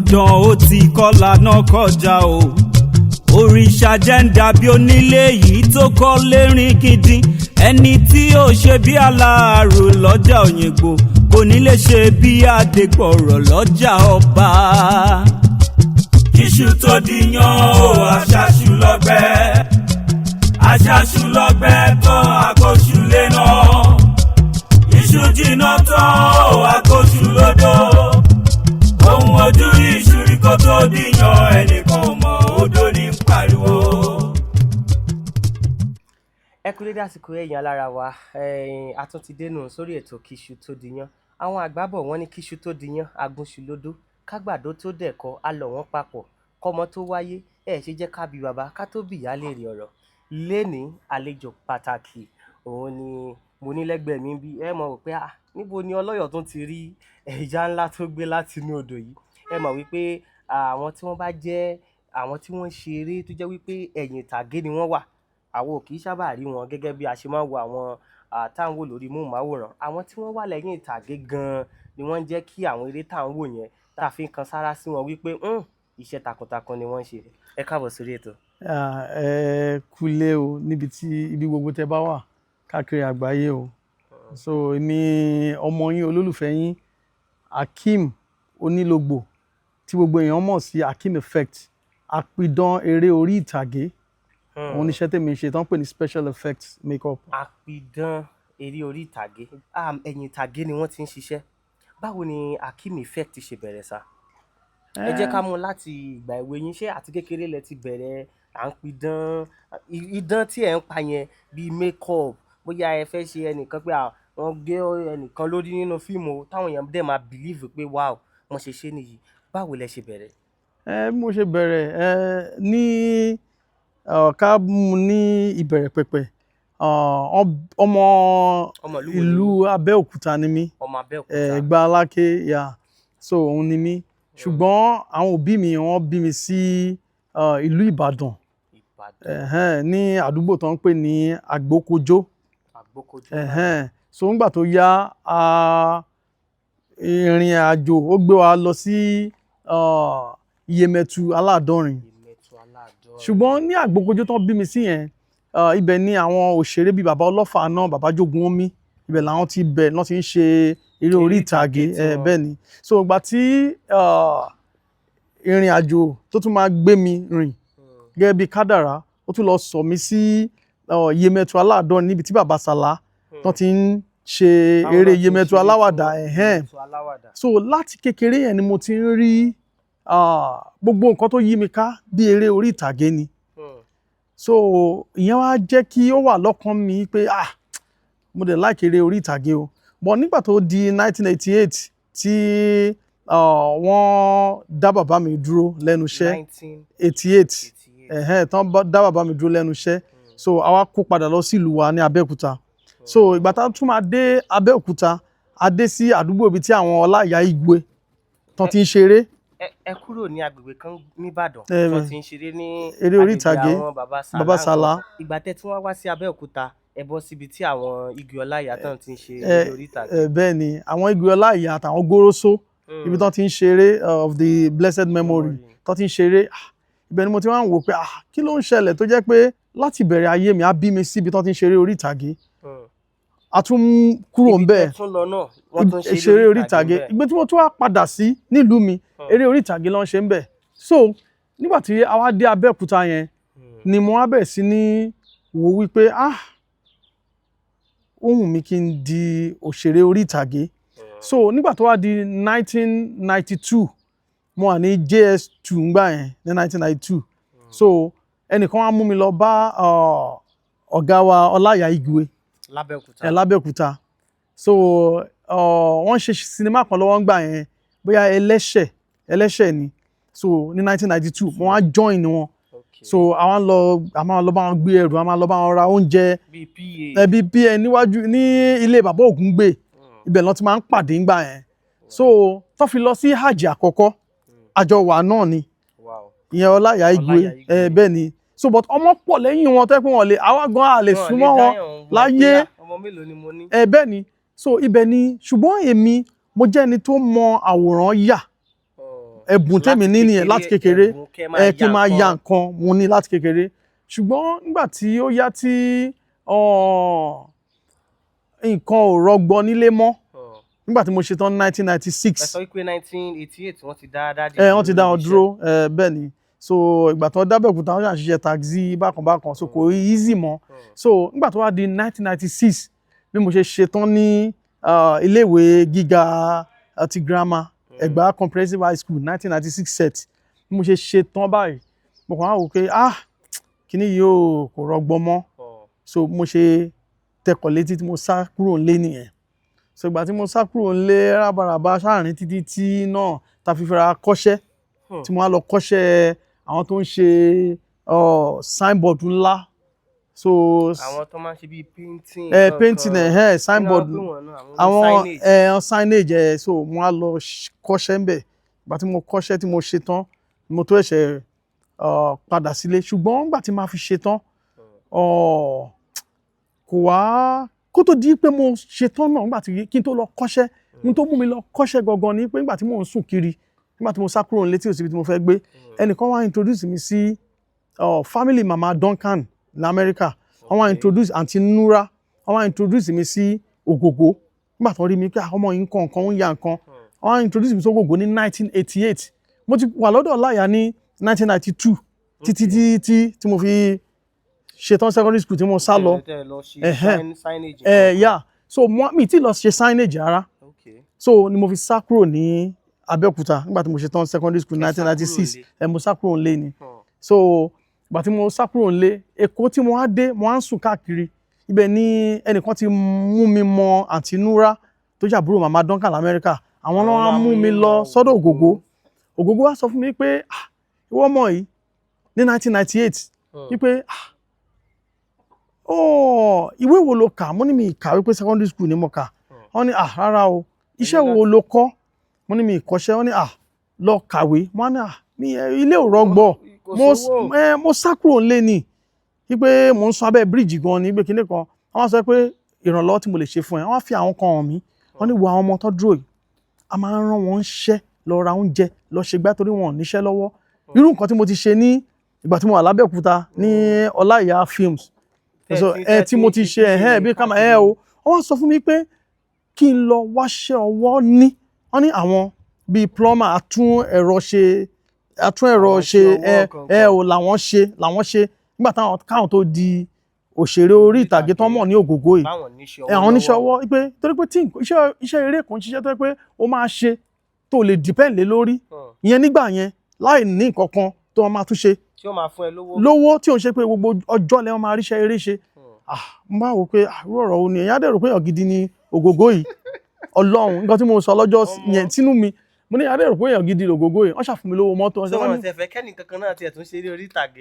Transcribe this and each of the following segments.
dandan ó ti kọ́lá náà kọjá o òrìṣà jẹ́ ń dàbí onílé yìí tó kọ́ lérin gidi ẹni tí ó ṣe bí aláàrò lọ́jà Òyìngbò kò ní lè ṣe bí Adégbọ̀rọ̀ lọ́jà Ọba. Iṣu tó diyán o aṣáṣu lọ́gbẹ́ tán àkóṣù lé náà iṣu jìnnà tán o àkóṣù lódò ohun ojú iṣu rí kó tó diyán ẹnìkan mọ̀ odò ní pariwo. Ẹ kú dédé àsìkò ẹ̀yin alára wa a tún ti dénú sórí ètò Kisutodiyan. Àwọn àgbà bọ̀ wọ́n ní kíṣu tó diyán agúnṣu lódò kágbàdo tó dẹ̀kọ́ á lọ̀ wọ́n papọ̀ kọ́mọ tó wáyé ẹ̀ ṣe jẹ́ ká bí bàbá ká tó bìyá lè rí ọ̀rọ̀. Lénìí àlejò pàtàkì òun ni mo ní lẹ́gbẹ̀ẹ́ mi bí ẹ mọ̀ pé níbo ni ọlọ́yọ̀ tó ti rí ẹja ńlá tó gbé láti inú odò yìí. Ẹ mọ̀ wípé àwọn tí wọ́n bá jẹ́ àwọn tí wọ́n ṣe eré tó jẹ́ wípé ẹ̀yìn ìtàgé ni wọ́n wà àwọn ò kì í sábà rí wọn gẹ́gẹ́ bí a ṣe máa ń wo àwọn táwọn wò lórí móhùnmáwòrán. Àwọn tí wọ́n wà lẹ́yìn ìtàgé gan-an ni wọ́n ń jẹ́ kí àwọn eré táwọn wò yẹn tá a fi ń kan sára sí wọn wípé iṣẹ́ takuntakun ni wọ́n ń ṣe. Ẹ káàbọ̀ sórí ètò. Ẹ kúlé o níbi ibi gbogbo tẹ́ bá wà káàkiri àgbáyé o. So èmi ọmọ yín olólùfẹ́ yín Hakeem onílògbò tí gbogbo èèyàn mọ̀ sí Hakeem effect àpidán eré orí ìtàgé. Òun níṣẹ́ tèmi ṣe tán pè ní special effects makeup. Àpidán eré orí ìtàgé ẹ̀yìn ìtàgé ni wọ́n ti ń ṣiṣẹ́. Báwo ni Hakeem effect ṣe bẹ̀rẹ̀ sá? Ẹ jẹ́ ká mú láti ìgbà èwe yín ṣé àti kékeré lẹ ti bẹ̀rẹ̀ à ń pidán idán tí ẹ̀ ń pa yẹn bíi makeup bóyá ẹ fẹ́ ṣe ẹnìkan pé wọ́n gé ẹnìkan lórí nínú fíìmù táwọn èèyàn dẹ̀ máa believe pé wow wọ́n ṣe ṣe nìyí. Báwo lẹ ṣe bẹ̀rẹ̀? Bí mo ṣe bẹ̀rẹ̀ ní ká mú ní ìbẹ̀rẹ̀ pẹ̀pẹ̀ ọmọ ìlú Abẹ́òkúta ni mí. Ọmọ Abẹ́òkúta. Ẹ̀gbá Aláké so òun ni mí ṣùgbọ́n àwọn òbí mi wọ́n bí mi sí ìlú Ìbàdàn ní àdúgbò tó ń pè ní Àgbókojó. So nígbà tó yá ìrìn àjò ó gbé wa lọ sí Iyemẹtu Aládọ́rin ṣùgbọ́n ní Àgbókojó tó bí mi sí yẹn ibẹ̀ ni àwọn òṣèré bíi bàbá Ọlọ́fà náà bàbá Jogun Omi ibẹ̀ làwọn ti ń ṣe eré orí ìtàgé bẹ́ẹ̀ ni. So ìgbà tí ìrìn àjò tó tún máa gbé mi rìn gẹ́gẹ́ bí kádàrá ó tún lọ sọ mí sí Iyemẹtu Aládọ́rin níbi tí bàbá Sàlá tó ti ń ṣe eré Iyemẹtu aláwàdà so láti kékeré yẹn ni mo ti ń rí gbogbo nǹkan tó yí mi ká bí eré orí ìtàgé ni. So ìyẹn wá jẹ́ kí ó wà lọ́kàn mi pé mo dẹ̀ like eré orí ìtàgé o. But nígbà tó di 1988 tí wọ́n dá bàbá mi dúró lẹ́nu iṣẹ́ 88 tán dá bàbá mi dúró lẹ́nu iṣẹ́ so àwa kó padà lọ sí ìlú wa ní Abẹ́òkúta. So ìgbà tá a tún máa dé Abẹ́òkúta a dé sí àdúgbò ibi tí àwọn Ọláìyá Igwe tán ti ń ṣeré. Ẹ kúrò ní agbègbè kan nìbàdàn tó ti ń ṣeré ní eré orí ìtàgé bàbá Sàlá. Ìgbà tẹ́ tí wọ́n wá sí Abẹ́òkúta ẹ bọ́ síbi tí àwọn Igwe Ọláìyá tán ti ń ṣe eré orí ìtàgé. Bẹ́ẹ̀ ni àwọn Igwe Ọláìyá àtàwọn Goroso ibi tán ti ń ṣeré of the blessed memory tán ti ń ṣeré ibẹ̀ ni mo ti wá ń wò pé kí ló ń ṣẹlẹ̀ tó jẹ́ pé láti bẹ̀rẹ̀ ayé mi á bí mi síbi tán ti ń ṣeré orí ìtàgé a tún kúrò ń bẹ́ẹ̀ ṣeré orí ìtàgé ìgbé tí mo tún wá padà sí nílùú mi eré orí ìtàgé ló ń ṣe ń bẹ̀. So nígbà tí a wá dé Abẹ́òkúta yẹn ni mo wá bẹ̀rẹ̀ sí ní wò wípé ó wù mí kí n di òṣèré orí ìtàgé. So nígbà tó wá di 1992 mo wà ní JS2 ngbà yẹn ní 1992 so ẹnìkan wá mú mi lọ bá ọ̀gá wa Ọláìyá Igwe lábẹ́òkúta. So wọ́n ṣe sinimá kan lọ́wọ́ ngbà yẹn bóyá ẹlẹ́ṣẹ̀ ni so ní 1992 mo wá join wọn. So a máa lọ bá wọn gbé ẹrù a máa lọ bá wọn ra oúnjẹ bíi PA níwájú ní ilé bàbá Ògúngbè ibẹ̀ lọ́n ti máa ń pàdé ńgbà yẹn. So tó fi lọ sí hajj àkọ́kọ́ àjọ wà náà ni ìyẹn Ọláìyá Igwe bẹ́ẹ̀ ni. So but ọmọ pọ̀ lẹ́yìn wọn tẹ́ pé wọ́n lè àwa gan a lè súnmọ́ wọn láyé bẹ́ẹ̀ ni. So ibẹ̀ ni ṣùgbọ́n èmi mo jẹ́ ẹni tó mọ àwòrán yà ẹ̀bùn tèmi ní nìyẹn láti kékeré kí n máa ya nǹkan mo ní láti kékeré ṣùgbọ́n nígbà tí ó yá tí nǹkan ò rọgbọ nílé mọ́ nígbà tí mo ṣe tán 1996. ẹ sọ pé 1988 wọ́n ti dá dáàdì wọ́n ti dá wọn dúró bẹ́ẹ̀ ni so ìgbà tó dábẹ́òkúta wọ́n ṣàṣìṣe taxi bákan so kò easy mọ́ so nígbà tó wá di 1996 bí mo ṣe ṣe tán ní iléèwé gíga ti grammar Ẹ̀gbá comprehensive high school 1996 set bí mo ṣe tán báyìí mo kàn á wò pé kíní yìí ò kò rọgbọ mọ́ so mo ṣe tẹkọ̀ létí tí mo sá kúrò nílé nìyẹn so ìgbà tí mo sá kúrò nílé rábàràbà sáàrin títí náà ta fi fẹ́ra kọ́ṣẹ́ tí mo wá lọ kọ́ṣẹ́ àwọn tó ń ṣe signboard ńlá so àwọn tó máa ń ṣe bíi painting painting signboard àwọn signage so mo wá lọ kọ́ṣẹ́ ńbẹ̀ ìgbà tí mo kọ́ṣẹ́ tí mo ṣe tán mo tó ẹ̀ṣẹ̀ padà sílé ṣùgbọ́n nígbà tí màá fi ṣe tán kò wá kó tó di pé mo ṣe tán náà nígbà tí kí n tó lọ kọ́ṣẹ́ n tó mú mi lọ kọ́ṣẹ́ gangan ni pé nígbà tí mò ń sùn kiri nígbà tí mo sá kúrò nílé tí ò síbi tí mo fẹ́ gbé ẹnìkan wá introduce mi sí family mama Duncan ní Amẹ́ríkà wọ́n wá introduce àǹtí Nura wọ́n wá introduce mi sí ògògó nígbà tó rí mi pé ọmọ yìí ń kọ nǹkan ń ya nǹkan wọ́n wá introduce mi sí ògògó ní 1988 mo ti wà lọ́dọ̀ láyà ní 1992 títí tí mo fi ṣetán secondary school tí mo sá lọ so mi ti lọ ṣe signage rárá so ni mo fi sá kúrò ní Abẹ́òkúta nígbà tí mo ṣetán secondary school 1996 mo sá kúrò nílé ni so ìgbà tí mo sá kúrò nílé Èkó tí mo wá dé mo wá ń sùn káàkiri ibẹ̀ ni ẹnìkan ti mú mi mọ àǹtí Núrà tó jàbúrò màmá Duncan l'Amẹ́ríkà àwọn náà wá mú mi lọ sọ́dọ̀ Ògògó wá sọ fún mi pé ìwọ ọmọ yìí ní 1998 wípé ìwé wo lo kà mo ní mi kàwé pé secondary school ni mo kà wọ́n ní rárá o iṣẹ́ wo lo kọ́ mo ní mi kọ́ṣẹ́ wọ́n ní lọ kàwé wọ́n ní ilé ò rọgbọ mo sá kúrò nílé ni wípé mo ń sọ abẹ́ bíríìjì gan ni wípé kinní kan wọ́n sọ pé ìrànlọ́wọ́ tí mo lè ṣe fún ẹ wọ́n fi àwọn kan hàn mí wọ́n ní wo àwọn ọmọ tó dúró yìí a máa ń rán wọn ṣẹ́ lọ ra oúnjẹ lọ ṣe gbá torí wọn ò níṣẹ́ lọ́wọ́ irú nǹkan tí mo ti ṣe ní ìgbà tí mo wà l'Abẹ́òkúta ní Ọláìyá films tí mo ti ṣe bí ká máa wọ́n sọ fún mi pé kí n lọ wáṣẹ́ ọwọ́ wọ́n ní àwọn bíi plumber àtún ẹ̀rọ ṣe làwọn ṣe nígbà káwọn tó di òṣèré orí ìtàgé tán mọ̀ ní Ògògó yìí àwọn oníṣẹ́ ọwọ́ pé torí pé tí iṣẹ́ eré kan ṣiṣẹ́ tó pé ó máa ṣe tó lè depend lé lórí ìyẹn nígbà yẹn láì ní nǹkan kan tó wọn máa tún ṣe tí ó máa fún ẹ lówó tí ò ń ṣe pé gbogbo ọjọ́ lẹ́wọ̀n máa ríṣẹ́ eré ṣe mo bá wò pé irú ọ̀rọ̀ wo ni èèyàn dẹ̀rù pé èèyàn gidi ni Ògògó yìí Ọlọ́run nǹkan tí mo sọ lọ́jọ́ yẹn tínú mi mo ní èèyàn dẹ̀rù pé èèyàn gidi Ògògó yìí wọ́n ṣàfún mi lówó mọ́tò ṣé wọ́n ti ẹ̀fẹ́ kẹ́ni kankan náà tiẹ̀ tún ṣe eré orí ìtàgé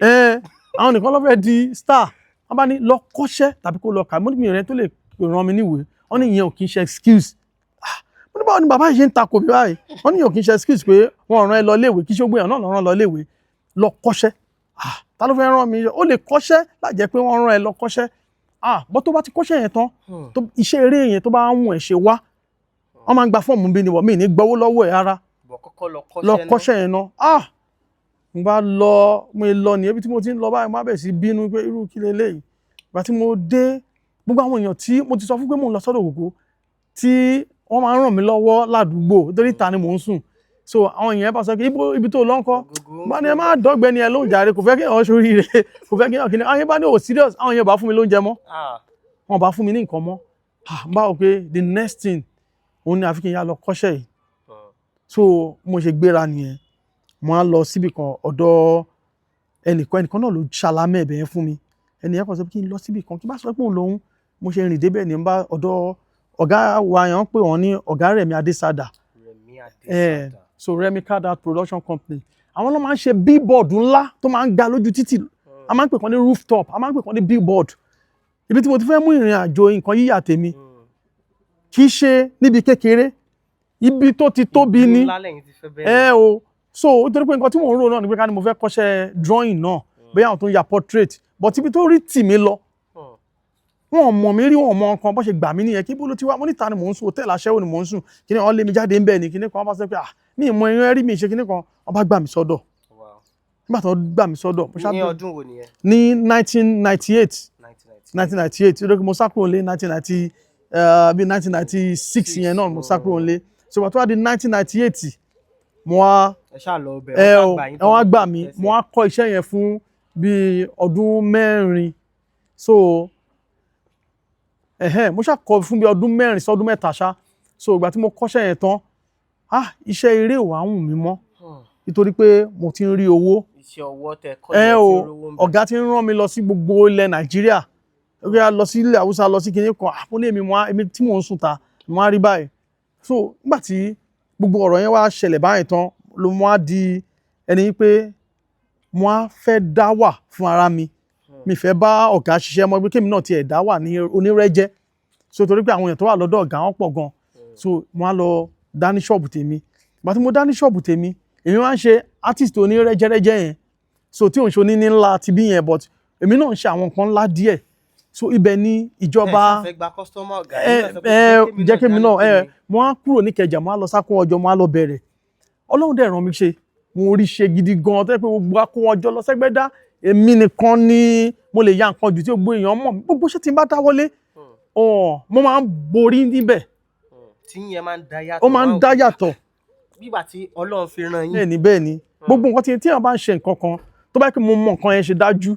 àwọn nìkan ló fẹ́ di star wọ́n bá ní lọ kọ́ṣẹ́ tàbí kó lọ kà mo ní mi rẹ tó lè ràn mí níwèé wọ́n ní ìyẹn ò kì í ṣe excuse mo ní báwo ni bàbá yìí ṣe ń takò bí báyìí wọ́n ní ìyẹn ò kì í ṣe excuse pé wọ́n rán ẹ lọ léèwé kí ṣó gbé yàn náà rán lọ léèwé lọ kọ́ṣẹ́ ta ló fẹ́ rán mi ó lè kọ́ṣẹ́ lájẹ́ pé wọ́n rán ẹ lọ kọ́ṣẹ́ bọ́ tó bá ti kọ́ṣẹ́ yẹn tán iṣẹ́ eré yẹn tó bá ń wọ̀n ẹ̀ ṣe wá wọ́n máa ń gba fọ́ọ̀mù bí ni wọ́n mí ní gbowó lọ́wọ́ ẹ̀ rárá lọ kọ́ṣẹ́ yẹn náà mo bá mo lọ ní ibi tí mo ti ń lọ báyìí mo bá bẹ̀ sí bínú pé irú kí leléyìí ìgbà tí mo dé gbogbo àwọn èèyàn tí mo ti sọ fún pé mò ń lọ sọ́dọ̀ Ògògó tí wọ́n máa ń ràn mí lọ́wọ́ ládùúgbò torí ìta ni mò ń sùn so àwọn èèyàn bá sọ pé ibi tó lọ ń kọ́ bá ní ẹ má dọ́gbẹ́ni ẹ lóúnjẹ àrẹ kò fẹ́ kí èèyàn ṣorí rẹ kò fẹ́ kí èèyàn kí ni àwọn yẹn bá ní serious àwọn yẹn bá fún mi lóúnjẹ mọ́ wọn bá fún mi ní nǹkan mọ́ bá wò pé the next thing òun ni àfi kí n yá lọ kọ́ṣẹ́ yìí so mo ṣe gbéra nìyẹn mo á lọ síbi kan ọ̀dọ̀ ẹnìkan náà ló ṣàlámẹ́ ẹ̀bẹ̀ yẹn fún mi ẹnìyẹn kan sọ pé kí n lọ síbi kan kí bá sọ pé òun lòun mo ṣe rìn débẹ̀ ní bá ọ̀dọ̀ ọ̀gá wa yẹn pé wọ́n ní ọ̀gá Rẹ̀mí Adésàdà so Rẹ̀mí Cadat production company àwọn náà máa ń ṣe billboard ńlá tó máa ń ga lójú títì a máa ń pè kàn ní rooftop a máa ń pè kàn ní billboard ibi tí mo ti fẹ́ mú ìrìn àjò nǹkan yíyà tèmi kì í ṣe níbi kékeré ibi tó ti tóbi ni so ó torí pé nǹkan tí mò ń rò náà ni pé ká ní mo fẹ́ kọ́ṣẹ́ drawing náà bóyá àwọn tó ń ya portrait but ibi tó rí tì mí lọ wọn mọ̀ mí rí wọn mọ̀ nǹkan bó ṣe gbà mí nìyẹn kí bó ló ti wá mo níta ni mò ń sùn hòtẹ́ẹ̀lì aṣẹ́wó ni mò ń sùn kí ni wọ́n lé mi jáde ń bẹ̀ ni kí ni kan bá sọ pé mi ìmọ̀ èèyàn rí mi ṣe kíní kan wọ́n bá gbà mí sọ́dọ̀ nígbà tó gbà mí sọ́dọ̀ ní ọdún wo nìyẹn? ní 1998 mo sá kúrò nílé 1996 yẹn náà mo sá kúrò nílé so wà tó wá di 1998 mo wá wọ́n á gbà mí mo wá kọ́ iṣẹ́ yẹn fún bí ọdún 4 so mo ṣàkọ́ fún bí ọdún 4 sí ọdún 3 ṣá so ìgbà tí mo kọ́ṣẹ́ yẹn tán iṣẹ́ eré ò wá wù mí mọ́ nítorí pé mo ti ń rí owó iṣẹ́ ọwọ́ tẹ kọ́ yẹn ti rówó ń bẹ. ọ̀gá ti ń rán mi lọ sí gbogbo ilẹ̀ Nàìjíríà ó yá lọ sí ilẹ̀ Haúsá lọ sí kinní kan àpọ́nlé èmi tí mò ń sùn ta mo á rí báyìí so nígbà tí gbogbo ọ̀rọ̀ yẹn wá ṣẹlẹ̀ báyìí tán ló mo á di ẹni pé mo á fẹ́ dá wà fún ara mi mi fẹ́ bá ọ̀gá ṣiṣẹ́ mọ́ pé kémi náà tiẹ̀ dá wà ní onírẹ́jẹ́ so torí pé àwọn èèyàn tó wà lọ́dọ̀ ọ̀gá wọn pọ̀ gan so mo á lọ dá ní ṣọ́ọ̀bù tèmi ìgbà tí mo dá ní ṣọ́ọ̀bù tèmi èmi máa ń ṣe artist onírẹ́jẹ́rẹ́jẹ́ yẹn so tí òun ṣe oní ńlá ti bí yẹn but èmi náà ń ṣe àwọn nǹkan ńlá díẹ̀ so ibẹ̀ ni ìjọba jẹ́ kémi náà mo á kúrò ní Ìkẹjà mo á lọ sákún ọjọ́ mo á lọ bẹ̀rẹ̀ Ọlọ́run dẹ̀ ràn mí ṣe mo rí ṣe gidi gan tó yẹ pé gbogbo akún ọjọ́ lọ sẹ́gbẹ́dá èmi nìkan ni mo lè ya nǹkan jù tí gbogbo èèyàn mọ̀ gbogbo ṣé tí n bá dáwọ́lé mo máa ń borí níbẹ̀ tí yẹn máa ń dá yàtọ̀ ó máa ń dá yàtọ̀ bígbà tí Ọlọ́run fi ràn yín bẹ́ẹ̀ ni gbogbo nǹkan tí èèyàn bá ń ṣe nǹkan kan tó bá yẹ kí mo mọ nǹkan yẹn ṣe dájú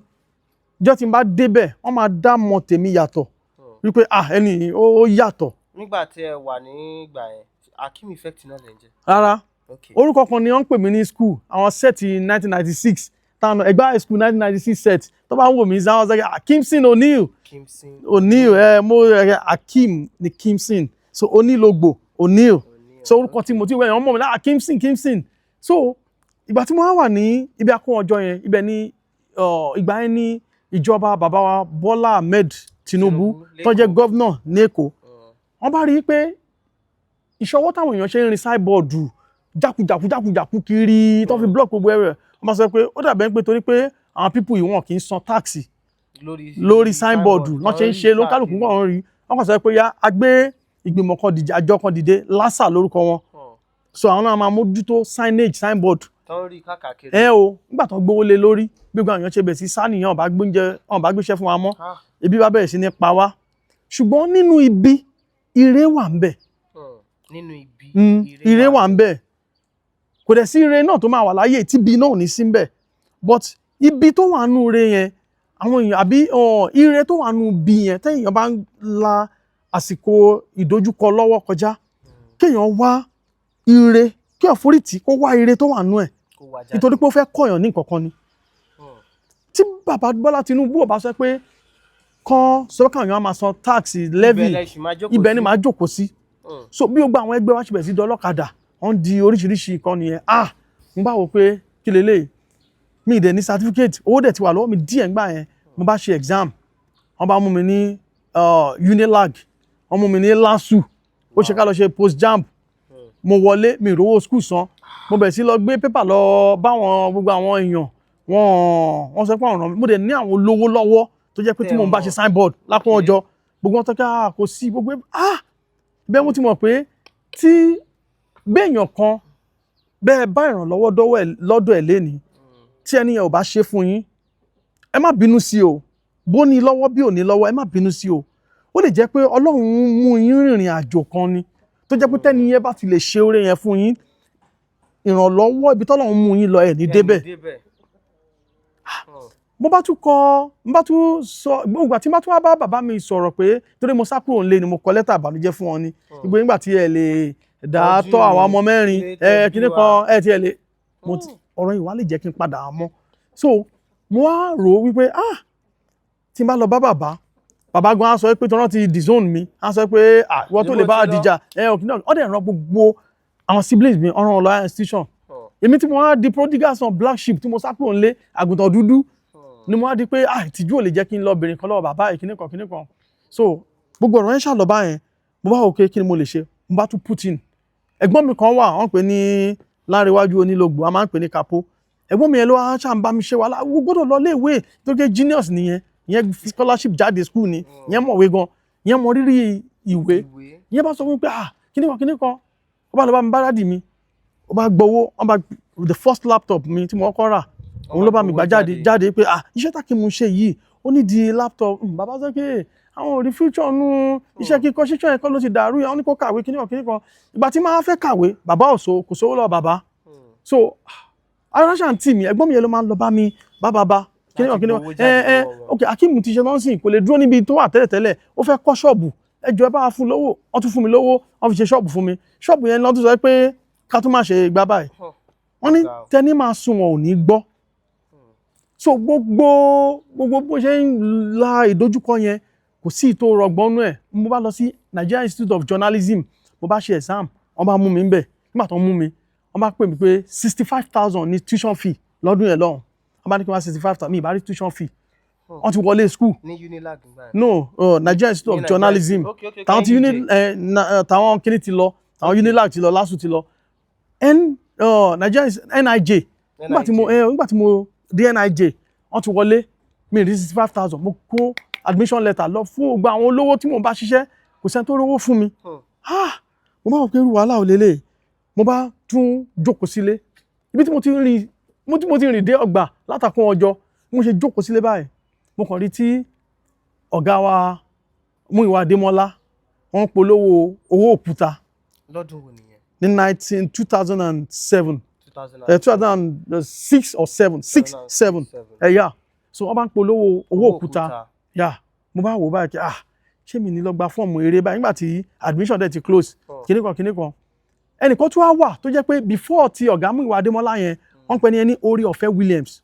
jọ́ tí n bá débẹ̀ wọ́n máa dá mọ̀ tèmi yàtọ̀ wípé ẹni ó yàtọ̀. nígbà tí ẹ wà nígbà yẹn Hakeem effect náà lè jẹ. rárá orúkọ kan ni wọ́n ń pè mí ní school àwọn set 1996 táwọn ẹgbẹ́ high school 1996 set tó bá ń wò mí sáwọn sẹ́kẹ̀ Hakimson O'Neil mo Hakeem ni Kimson so onílògbò O'Neil so orúkọ tí mo ti wẹ̀ yẹn wọ́n mọ̀ mí láà Kimson so ìgbà tí mo wà ní ibi akún ọjọ́ yẹn ibẹ̀ ni ìgbà yẹn ní ìjọba bàbá wa Bọ́lá Ahmed Tinubu tó jẹ́ gọ́vnà ní Èkó wọ́n bá rí i pé ìṣọwọ́ táwọn èèyàn ṣe ń rin sáìbọ̀dù jákujàku kiri tó fi block gbogbo ẹ̀rẹ̀ wọ́n máa sọ pé ó dàbẹ̀ pé torí pé àwọn pípù yìí wọn kì í san táàkì lórí sáìbọ̀dù wọ́n ṣe ń ṣe ló kálukú wọn rí wọ́n kàn sọ pé yá a gbé ìgbìmọ̀ kan dìde àjọ kan dìde lásà lórúkọ wọn so àwọn náà máa mójútó signage signboard nígbà tó gbówó lé lórí gbogbo àwọn èèyàn ṣe bẹ̀ sí sáníyàn ọ̀bá gbéṣẹ́ fún wa mọ́ ebi bá bẹ̀rẹ̀ sí ní pa wá ṣùgbọ́n nínú ibi ire wà ń bẹ̀ ire wà ń bẹ̀ kò dẹ̀ sí ire náà tó máa wà láyé tí ibi náà ò ní sí ń bẹ̀ but ibi tó wà nù ire yẹn àwọn èèyàn àbí ire tó wà nù ibi yẹn tẹ́yìn bá ń la àsìkò ìdojúkọ lọ́wọ́ kọjá kéèyàn wá ire kí ọ̀forítì kó wá ire tó wà nù ẹ̀ nítorí pé ó fẹ́ kọ̀yàn ní nǹkankan ni tí bàbá Bọ́lá Tinubu ọba sọ pé kan sọ́kàn èèyàn máa san tax levy ibẹ̀ ni màá jókòó sí so bí gbogbo àwọn ẹgbẹ́ wa ṣe bẹ̀rẹ̀ sí di ọlọ́kadà wọ́n di oríṣiríṣi nǹkan nìyẹn mo bá wò pé kí lélẹ̀ mi ì dẹ̀ ní certificate owó dẹ̀ ti wà lọ́wọ́ mi díẹ̀ ńgbà yẹn mo bá ṣe exam wọ́n bá mú mi ní Unilag wọ́n mú mi ní LASU ó ṣe ká lọ ṣe post jamb mo wọlé mi ìrówó school san mo bẹ̀rẹ̀ sí lọ gbé pépà lọ báwọn gbogbo àwọn èèyàn wọ́n sọ pé ọ̀ràn mi mo dẹ̀ ní àwọn olówó lọ́wọ́ tó jẹ́ pé tí mo ń bá ṣe signboard lápò ọjọ́ gbogbo wọn tọ́ka kò sí gbogbo bẹ́ẹ̀ mo ti mọ̀ pé tí béèyàn kan bẹ́ẹ̀ bá ìrànlọ́wọ́ lọ́dọ̀ ẹ̀ lénìí tí ẹni yẹn ò bá ṣe fún yín ẹ má bínú sí o bó ní lọ́wọ́ bí ò ní lọ́wọ́ ẹ má bínú sí o ó lè jẹ́ pé Ọlọ́run mú yín rìnrìn àjò kan ni tó jẹ́ pé tẹ́ni yẹn bá ti lè ṣe oore yẹn fún yín ìrànlọ́wọ́ ibi tọ́lọ́run mú yín lọ ẹ̀ ní débẹ̀ mo bá tún sọ ìgbà tí mo tún wá bá bàbá mi sọ̀rọ̀ pé torí mo sá kúrò nílé ni mo kọ lẹ́tà àbànújẹ́ fún wọn ni ìgbà nígbà tí ẹ lè dá tọ́ àwọn ọmọ mẹ́rin kíní kan tí ẹ lè ọ̀rọ̀ yìí wá lè jẹ́ kí n padà mọ́ so mo wá rò ó wípé tí n bá lọ bá bàbá gan á sọ pé tí wọ́n ti disown mi á sọ pé ìwọ tó lè bá dìjà ọ̀dẹ̀ ràn gbogbo àwọn siblings mi ọ̀ràn ọ̀lọ́ institution èmi tí mo wá di prodigal son black sheep tí mo sá kúrò nílé àgùntàn dúdú ni mo wá di pé ìtìjú ò lè jẹ́ kí n lọ bèrè nǹkan lọ́wọ́ bàbá ìkíní kan so gbogbo ọ̀rọ̀ yẹn ṣàlọ́ báyẹn mo bá wò pé kí ni mo lè ṣe mo bá tún put in ẹ̀gbọ́n mi kan wà wọ́n pè ní Láńrewájú Onílògbò a máa ń pè ní Kapo ẹ̀gbọ́n mi yẹn ló wá ṣà ń bá mi ṣe wàhálà wo gbọ́dọ̀ lọ léèwé tó gé genius nìyẹn ìyẹn scholarship jáde school ni ìyẹn mọ̀wé gan ìyẹn mọ rírì ìwé ìyẹn bá sọ fún mi pé kíní kan ó bá lọ bá mi bá dádì mi ó bá gbowó wọ́n bá the first laptop mi tí mo kọ́ rà òun ló bá mi gbà jáde pé iṣẹ́ tá kí mo ṣe yìí ó ní di laptop bàbá sọ pé àwọn ò rí future nú iṣẹ́ kíkọ́ ṣíṣọ́ ẹ̀kọ́ ló ti dàrú àwọn ní kó kàwé kíní kan ìgbà tí máa fẹ́ kàwé bàbá kò sówó lọ bàbá so aránṣà tí mi ẹ̀gbọ́n mi yẹn ló máa ń lọ bá mi bá kíní kan ok Hakeem ti ṣe lọ́nsìn kò lè dúró níbi tó wà tẹ́lẹ̀tẹ́lẹ̀ ó fẹ́ kọ́ ṣọ́ọ̀bù ẹjọ́ ẹ bá wa fún lówó wọ́n tún fún mi lówó wọ́n fi ṣe ṣọ́ọ̀bù fún mi ṣọ́ọ̀bù yẹn lọ́dún sọ pé ká tún máa ṣe ìgbà báyìí wọ́n ní tẹ́ni máa sùn wọn ò ní gbọ́ so gbogbo bó ṣe ń la ìdojúkọ yẹn kò sí ìtò rọgbọ́n nú ẹ̀ mo bá lọ sí Nigeria Institute of Journalism mo bá ṣe exam wọ́n bá mú mi ń bẹ̀ nígbà tó mú mi wọ́n bá pè mí pé 65,000 ní tuition fee lọ́dún yẹn lọ́hùn wọ́n bá ní kí wọ́n 65,000 mi ìbá rí tuition fee wọ́n ti wọlé school ní Unilag no Nigeria Institute of Journalism táwọn ti táwọn kíní ti lọ táwọn Unilag ti lọ LASU ti lọ Nigeria NIJ nígbà tí mo dé NIJ wọ́n ti wọlé mi rí 65,000 mo kó admission letter lọ fún gbogbo àwọn olówó tí mo bá ṣiṣẹ́ kò sẹ́ni tó rówó fún mi mo bá wọ pé irú wàhálà ò lélẹ̀ mo bá tún jókòó sílé ibi tí mo ti rìn dé ọgbà látàkùn ọjọ́ mo ṣe jókòó sílé báyìí mo kàn rí tí ọ̀gá wa Múyìwá Adémọ́lá wọ́n polówó owó òkúta lọ́dún wo nìyẹn ní 2007 2006 or 7 yeah so wọ́n bá ń polówó owó òkúta yeah mo bá wò báyìí ṣé mi ní lọ gba fọ́ọ̀mù eré báyìí nígbà tí admission dẹ̀ ti close kíní kan ẹnìkan tó wá wà tó jẹ́ pé before ti ọ̀gá Múyìwá Adémọ́lá yẹn wọ́n pè ní ẹni Orí Ọ̀fẹ́ Williams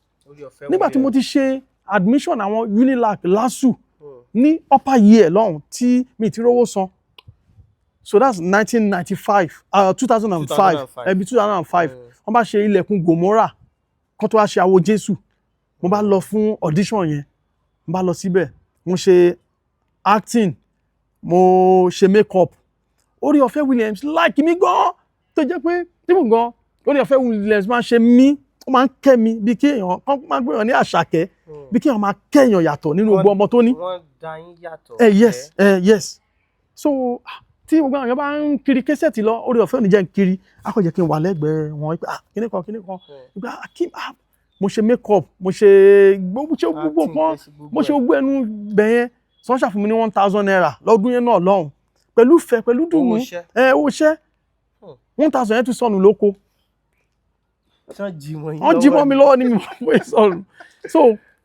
nígbà tí mo ti ṣe admission àwọn Unilag LASU ní upper year lọ́hùn tí mi ti rówó san so that's 2005 wọ́n bá ṣe ilẹ̀kùn Gòmórà kan tó wá ṣe àwo Jésù mo bá lọ fún audition yẹn mo bá lọ síbẹ̀ mo ṣe acting mo ṣe make-up Orí Ọ̀fẹ́ Williams like mi gan tó jẹ́ pé tíbù gan Orí Ọ̀fẹ́ Williams máa ń ṣe mí ó máa ń kẹ́ mi bí kí èèyàn kan máa gbé èèyàn ní Àṣàkẹ́ bí kí èèyàn máa kẹ́ èèyàn yàtọ̀ nínú gbogbo ọmọ tó ní. wọ́n dá yín yàtọ̀. Yes so tí gbogbo àwọn èèyàn bá ń kiri késẹ̀tì lọ Orí Ọ̀fẹ́ ò ní jẹ́ ń kiri á kò jẹ́ kí n wà lẹ́gbẹ̀ẹ́ wọn kíní kan ìgbà Hakeem mo ṣe make-up mo ṣe gbogbo nǹkan mo ṣe gbogbo ẹnu bẹ̀yẹn sọ́n ṣàfún mi ní 1,000 naira lọ́dún yẹn náà lọ́hùn pẹ̀lú ìfẹ́ pẹ̀lú dùnú owó iṣẹ́ 1,000 yẹn tún sọnù lóko wọ́n jí mọ́ mi lọ́wọ́ ní mi mọ́ sọnù so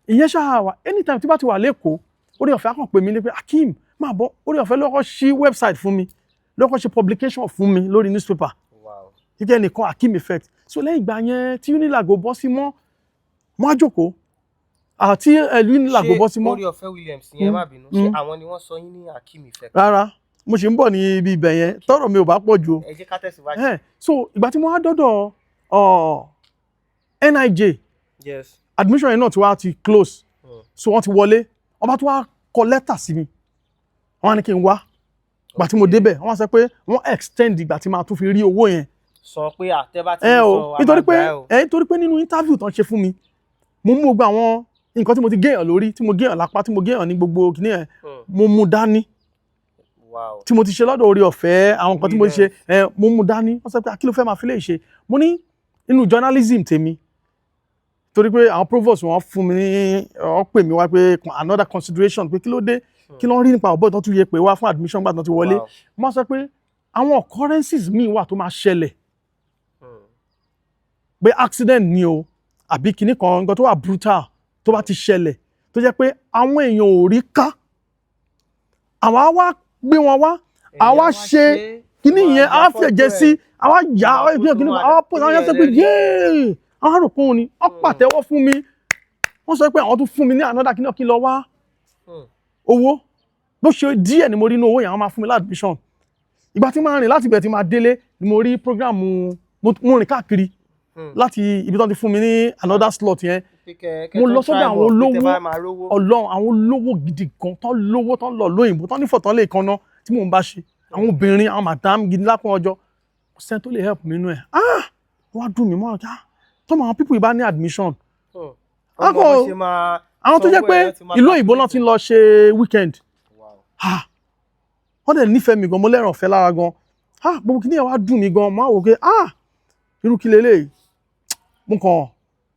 ìyẹn ṣáà wà anytime tí bá ti wà lẹ́kọ̀ọ́ Orí Ọ̀fẹ́ á kàn pè mí ní pé Hakeem máa bọ̀ Orí Ọ̀fẹ́ lọ́kọ́ ṣí website fún mi lọ́kọ́ ṣe publication fún mi lórí newspaper kíkẹ́ nìkan Hakeem effect so lẹ́yìn ìgbà yẹn tí Unilag bọ́ sí mọ́ á jókòó àti Unilag bọ́ sí mọ́. Orí Ọ̀fẹ́ Williams yẹn má bínú ṣé àwọn ni wọ́n sọ yín ní Hakeem effect. Rárá mo ṣe ń bọ̀ ní ibi ibẹ̀ yẹn tọ́rọ̀ mi ò bá pọ̀ jù. ẹ jẹ́ ká tẹ̀síwájú. so ìgbà tí mo wá dọ́dọ̀ NIJ admission yẹn náà ti wá ti close so wọ́n ti wọlé wọ́n bá tún wá kọ lẹ́tà sí mi wọ́n á ní kí n wá ìgbà tí mo débẹ̀ wọ́n sọ pé wọ́n extend ìgbà tí màá tún fi rí owó yẹn. sọ pé àtẹ́bá ti sọ àmàgbà ẹ̀ o. nítorí pé nínú interview tán ṣe fún mi mo mú gbogbo àwọn nǹkan tí mo ti géèyàn lórí tí mo géèyàn lápá tí mo géèyàn ní gbogbo kìíní ẹ̀ mo mú dání tí mo ti ṣe lọ́dọ̀ Orí Ọ̀fẹ́ àwọn nǹkan tí mo ti ṣe mo mú dání wọ́n sọ pé kí ló fẹ́ máa fi lè ṣe mo ní inú journalism tèmi torí pé àwọn provost wọn fún mi wọ́n pè mí wá pé another consideration pé kí ló dé kí ló ń rí nípa ọ̀bọ̀ tó tún yẹ pé wá fún admission gbà tó ti wọlé wọ́n sọ pé àwọn occurrences míì wà tó máa ṣẹlẹ̀ pé accident ni o àbí kinní kan nǹkan tó wà brutal tó bá ti ṣẹlẹ̀ tó jẹ́ pé àwọn èèyàn ò rí ká àwa wá gbé wọn wá àwa ṣe kinní yẹn àwa fi ẹ̀jẹ̀ sí àwa yà á ẹgbẹ́ kinní kan àwa pọ̀ àwọn yẹn sọ pé yéé àwọn àròpọ̀ òun ni wọ́n pàtẹ́wọ́ fún mi wọ́n sọ pé àwọn tún fún mi ní another kinní kí n lọ wá owó bó ṣe díẹ̀ ni mo rí inú owó yẹn àwọn máa fún mi láti admission ìgbà tí máa rìn láti ibẹ̀ tí máa délé ni mo rí program mo rìn káàkiri láti ibi tó ti fún mi ní another slot yẹn mo lọ sọ́dọ̀ àwọn olówó Ọlọ́run àwọn olówó gidi gan tán lówó tán lọ lóyìnbó tán nífọ̀ tán lè kanná tí mò ń bá ṣe àwọn obìnrin àwọn madam gidi lápọn ọjọ́ kò sẹ́ni tó lè help mi nínú ẹ̀ wọ́n á dùn mí mọ́ ọ̀gá tọ́mọ àwọn people ìbá ní admission àwọn tó jẹ́ pé ìlú òyìnbó náà ti ń lọ ṣe weekend wọ́n dẹ̀ nífẹ̀ẹ́ mi gan mo lẹ́ràn ọ̀fẹ́ lára gan gbogbo kìíní ẹ̀ wá dùn mí gan mo á wò pé irú kí leléyìí mo kàn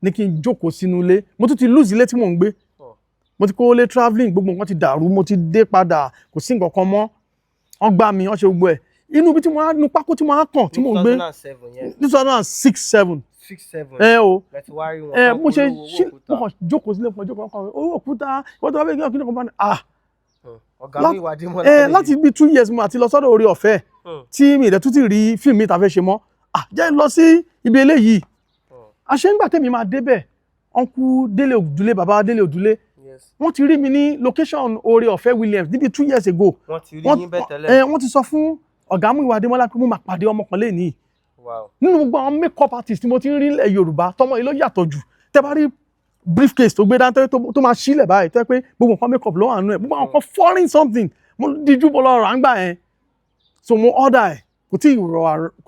ní kí n jókòó sínú ilé mo tún ti lose ilé tí mò ń gbé mo ti kó lé travelling gbogbo nǹkan ti dàrú mo ti dé padà kò sí nǹkan kan mọ́ wọ́n gbá mi wọ́n ṣe gbogbo ẹ̀ inú ibi tí mo á nu pákó tí mo á kàn tí mò ń gbé 2006-7 mo ṣe mo kàn jókòó sílé mo jókòó kan owó òkúta wọ́n tó wá bẹ́ẹ̀ kí wọ́n bá ní láti bí 2 years mo àti lọ sọ́dọ̀ orí ọ̀fẹ́ tí mi ìdẹ̀ tún ti rí fíìmù mi ta fẹ́ ṣe mọ́ jẹ́ lọ sí ibi eléyìí àṣẹ ńgbà tèmi máa débẹ̀ ọ̀nkú Délé Òdúlé bàbá Délé Òdúlé wọ́n ti rí mi ní location orí ọ̀fẹ́ Williams níbi 2 years ago wọ́n ti rí yín bẹ́ẹ̀ tẹ́lẹ̀ wọ́n ti sọ fún ọ̀gá Múyìwá Adémọ́lá pé mo máa pàdé ọmọ kan lénìí nínú gbogbo àwọn make-up artist tí mo ti ń rí ilẹ̀ Yorùbá tọmọ yìí ló yàtọ̀ jù tẹ́ bá rí briefcase tó gbé dání tó máa sílẹ̀ báyìí tó yẹ pé gbogbo nǹkan make-up ló wà nínú ẹ̀ gbogbo àwọn kan foreign something mo díjú bọ́ lọ́rọ̀ à ń gbà yẹn so mo order ẹ̀ kò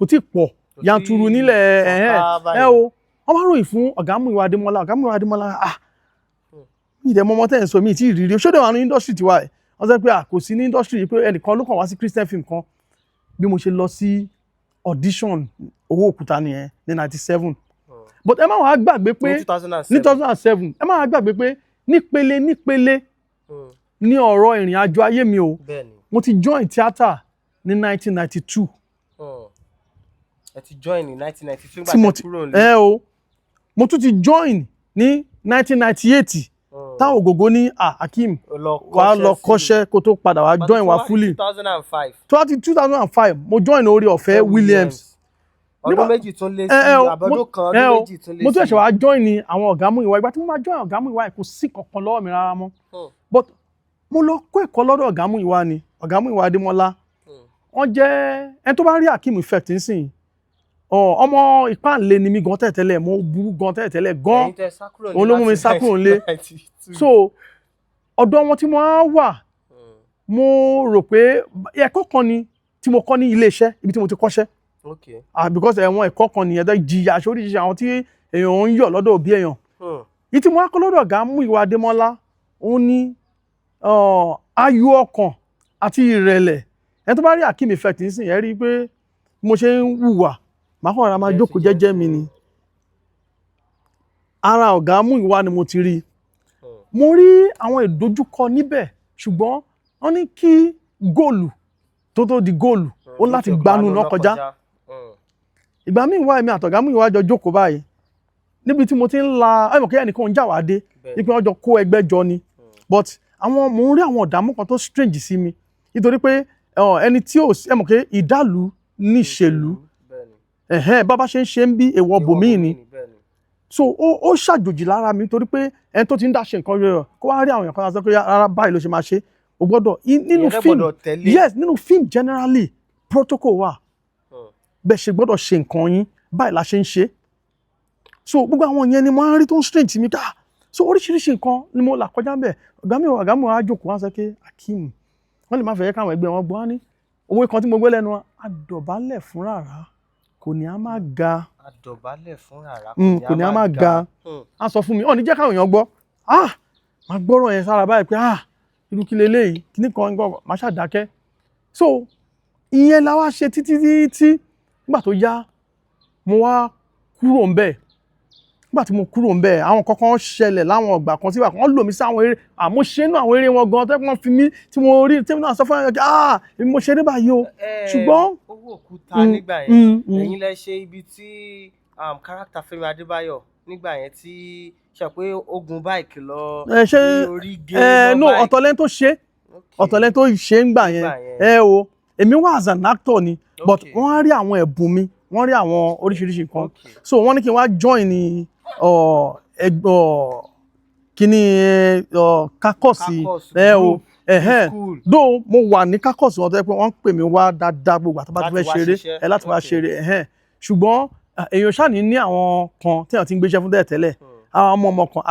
tí ì pọ̀ yanturu nílẹ̀ o wọ́n máa ròyìn fún ọ̀gá Múyìwá Adémọ́lá ìdẹ̀ mọ́mọ́ tẹ́ ẹ̀ sọ mi tí ìrírí ṣó dẹ̀ wà ní industry tiwa ẹ̀ wọ́n sọ pé kò sí ní industry yìí pé ẹnìkan ló kàn wá sí Christian film kan bí mo ṣe lọ sí audition owó òkúta nìyẹn ní 97 but ẹ má wàá gbàgbé pé ní 2007 ẹ má wàá gbàgbé pé nípele ní ọ̀rọ̀ ìrìn àjò ayé mi o mo ti join theatre ní 1992 ẹ ti join ní 1992 nígbà tẹ́ kúrò nílé mo tún ti join ní 1998 táwọn ògògó ní Hakeem wà lọ kọ́ṣẹ́ kó tó padà wá join wá fully 2005 mo join orí ọ̀fẹ́ Williams ọdún méjì tún lé sí àbọ̀dún kan ọdún méjì tún lé sí mo tún ẹ̀ṣẹ̀ wá join ní àwọn ọ̀gá Múyìwá ìgbà tí mo máa join ọ̀gá Múyìwá kò sí kankan lọ́wọ́ mi rárá mọ́ but mo lọ kọ́ ẹ̀kọ́ lọ́dọ̀ ọ̀gá Múyìwá ni ọ̀gá Múyìwá Adémọ́lá wọ́n jẹ́ ẹni tó bá rí Hakeem effect nísìnyí ọmọ ìpáǹlé ni mí gan tẹ́tẹ́lẹ̀ mo burú gan tẹ́tẹ́lẹ̀ gan òun ló mú mi sá kúrò nílé so ọ̀dọ̀ wọn tí mo á wà mo rò pé ẹ̀kọ́ kan ni tí mo kọ́ ní iléeṣẹ́ ibi tí mo ti kọ́ṣẹ́ because ẹ̀wọ̀n ẹ̀kọ́ kan nìyẹn tó jìyà oríṣiríṣi àwọn tí èèyàn ń yọ̀ lọ́dọ̀ òbí èèyàn yìí tí mo á kọ́ lọ́dọ̀ ọ̀gá Múyìwá Adémọ́lá òun ní ayọ̀ ọkàn àti ìrẹ̀lẹ̀ ẹni tó bá rí Hakeem effect nísìnyí ẹ rí i pé mo ṣe ń hùwà máa kọ́ ara máa jókòó jẹ́jẹ́ mi ni ara ọ̀gá Múyìwá ni mo ti rí mo rí àwọn ìdojúkọ níbẹ̀ ṣùgbọ́n wọ́n ní kí góòlù tó di góòlù ó láti gbanú náà kọjá ìgbà míì wá èmi àtọ̀gá Múyìwá jọ jókòó báyìí níbi tí mo ti ń la ẹ̀mọ̀ kí ẹnìkan ń jà wá dé wípé wọ́n jọ kó ẹgbẹ́ jọ ni but mo ń rí àwọn ọ̀dààmú kan tó strange sí mi nítorí pé ẹni tí ò ẹ̀mọ̀ kí ìdálù níṣèlú bàbá ṣe ń ṣe ń bí èèwọ̀ bòmíì ni so ó ṣàjòjì lára mi nítorí pé ẹni tó ti ń dá ṣe nǹkan rẹ̀ kó wá rí àwọn èèyàn kan sọ pé rárá báyìí ló ṣe máa ṣe o gbọ́dọ̀ nínú film yes nínú film generally protocol wà bẹ́ẹ̀ ṣe gbọ́dọ̀ ṣe nǹkan yín báyìí la ṣe ń ṣe so gbogbo àwọn yẹn ni mo á rí tó ń strange sí mi ká so oríṣiríṣi nǹkan ni mo là kọjá bẹ́ẹ̀ ọ̀gá mi wá jókòó wá sọ pé Hakeem wọ́n lè má fẹ́ yẹ káwọn ẹgbẹ́ wọn gbọ́ wá ní owó kan tí mo gbé lẹ́nu àdọ̀bálẹ̀ fún rárá kò ní a máa ga àdọ̀bálẹ̀ fún rárá kò ní a máa ga a sọ fún mi ní jẹ́ káwọn èèyàn gbọ́ máa gbọ́rọ̀ yẹn sára báyìí pé irú kí leléyìí kíní kan gbọ́ máa ṣàdákẹ́ so ìyẹn la wá ṣe títí nígbà tó yá mo wá kúrò ńbẹ̀ nígbà tí mo kúrò ńbẹ̀ àwọn kankan ṣẹlẹ̀ láwọn ọgbà kan síbà kan lò mí sí àwọn eré àmọ́ ṣe nú àwọn eré wọn gan tẹ́kọ̀ fi mí tí mo rí tí mo náà sọ fún ẹ̀yọ́ èmi mo ṣe ní báyìí o ṣùgbọ́n owó òkúta nígbà yẹn ẹ̀yin lẹ ṣe ibi tí character Fẹ́mi Adébáyọ̀ nígbà yẹn tí ṣe pé ogun báìkì lọ ní orí gé lọ no ọ̀tọ̀lẹ́ni tó ṣe ọ̀tọ̀lẹ́ni tó ṣe ń gbà yẹn o èmi wà as an actor ni but wọ́n á rí àwọn ẹ̀bùn mi wọ́n rí àwọn oríṣiríṣi nǹkan so wọ́n ní kí n wá join ní kíní kákọ́ọ̀sì though mo wà ní kákọ́ọ̀sì wọn tó yẹ pé wọ́n ń pè mí wá dáadáa gbogbo àtàbà tó fẹ́ ṣeré láti wá ṣeré ṣùgbọ́n èèyàn ṣáàní ní àwọn kan tí wọ́n ti ń gbéṣẹ́ fún tẹ́lẹ̀ àwọn ọmọ kan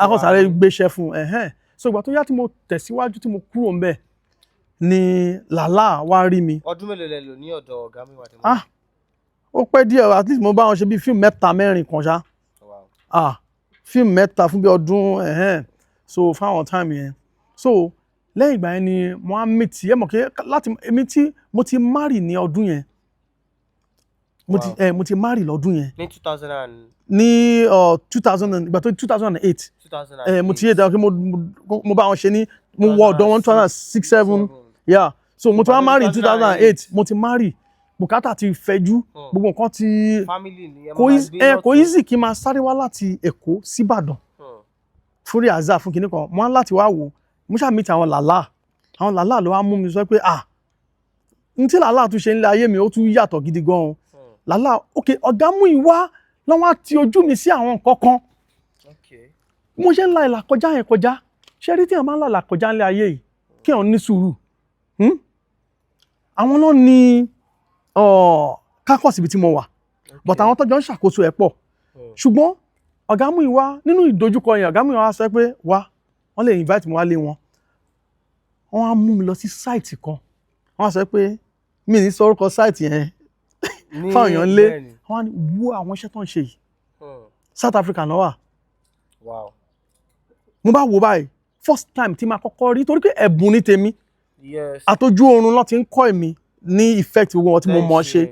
akọ̀ sáré gbéṣẹ́ fún so ìgbà tó yá tí mo tẹ̀síwájú tí mo kúrò ńbẹ̀ ni làlá wá rí mi. ọdún mélòó lẹ lò ní ọ̀dọ̀ ọ̀gá Múyìwá Adémọ́lá? ó pẹ́ díẹ̀ at least mo bá wọn ṣe bí fíìmù 3-4 kan ṣá fíìmù 3 fún bí ọdún so fáwọn time yẹn so lẹ́yìn ìgbà yẹn ni mo á meet ẹ mọ̀ kí láti èmi tí mo ti marry ní ọdún yẹn mo ti marry lọ́dún yẹn. ní 2000 and. ní 2000 ìgbà tó 2008. 2008. mo ti yé dáa pé mo bá wọn ṣe ní mo wọ ọ̀dọ̀ wọn 2006 7 yeah so mo ti wá marry in 2008 mo ti marry bùkátà ti fẹ̀jú gbogbo nǹkan ti kò easy kí n máa sáré wá láti Èkó sí Ìbàdàn fúrí àzá fún kinní kan mo wá láti wá wò mo ṣáà meet àwọn làlá ló wá mú mi sọ pé n tí làlá tún ṣe nílé ayé mi ó tún yàtọ̀ gidi gan-an làlá ok ọ̀gá mú ìwá lọ́wọ́ àti ojú mi sí àwọn nǹkan kan mo ṣe ń la ìlà kọjá yẹn kọjá ṣé rí tí a máa ń la ìlà kọjá nílé ayé yìí kí wọ́n ní sùúrù àwọn náà ní kákọ̀sì ibi tí mo wà but àwọn tọ́jọ́ ń ṣàkóso ẹ̀ pọ̀ ṣùgbọ́n ọ̀gá mú ìwá nínú ìdojúkọ yẹn ọ̀gá mú ìwá sọ pé wá wọ́n lè invite mi wá lé wọn wọ́n á mú mi lọ sí sáìtì kan wọ́n á sọ pé mi ní sọ orúkọ sáìtì yẹn fáwọn èèyàn lé wọ́n á ní wo àwọn iṣẹ́ tó ń ṣe yìí South Africa náà wà mo bá wo báyìí first time tí máa kọ́kọ́ rí torí pé ẹ̀bùn ní tèmi àtọ́jú oorun ló ti ń kọ́ èmi ní effect gbogbo wọn tí mo mọ̀ ṣe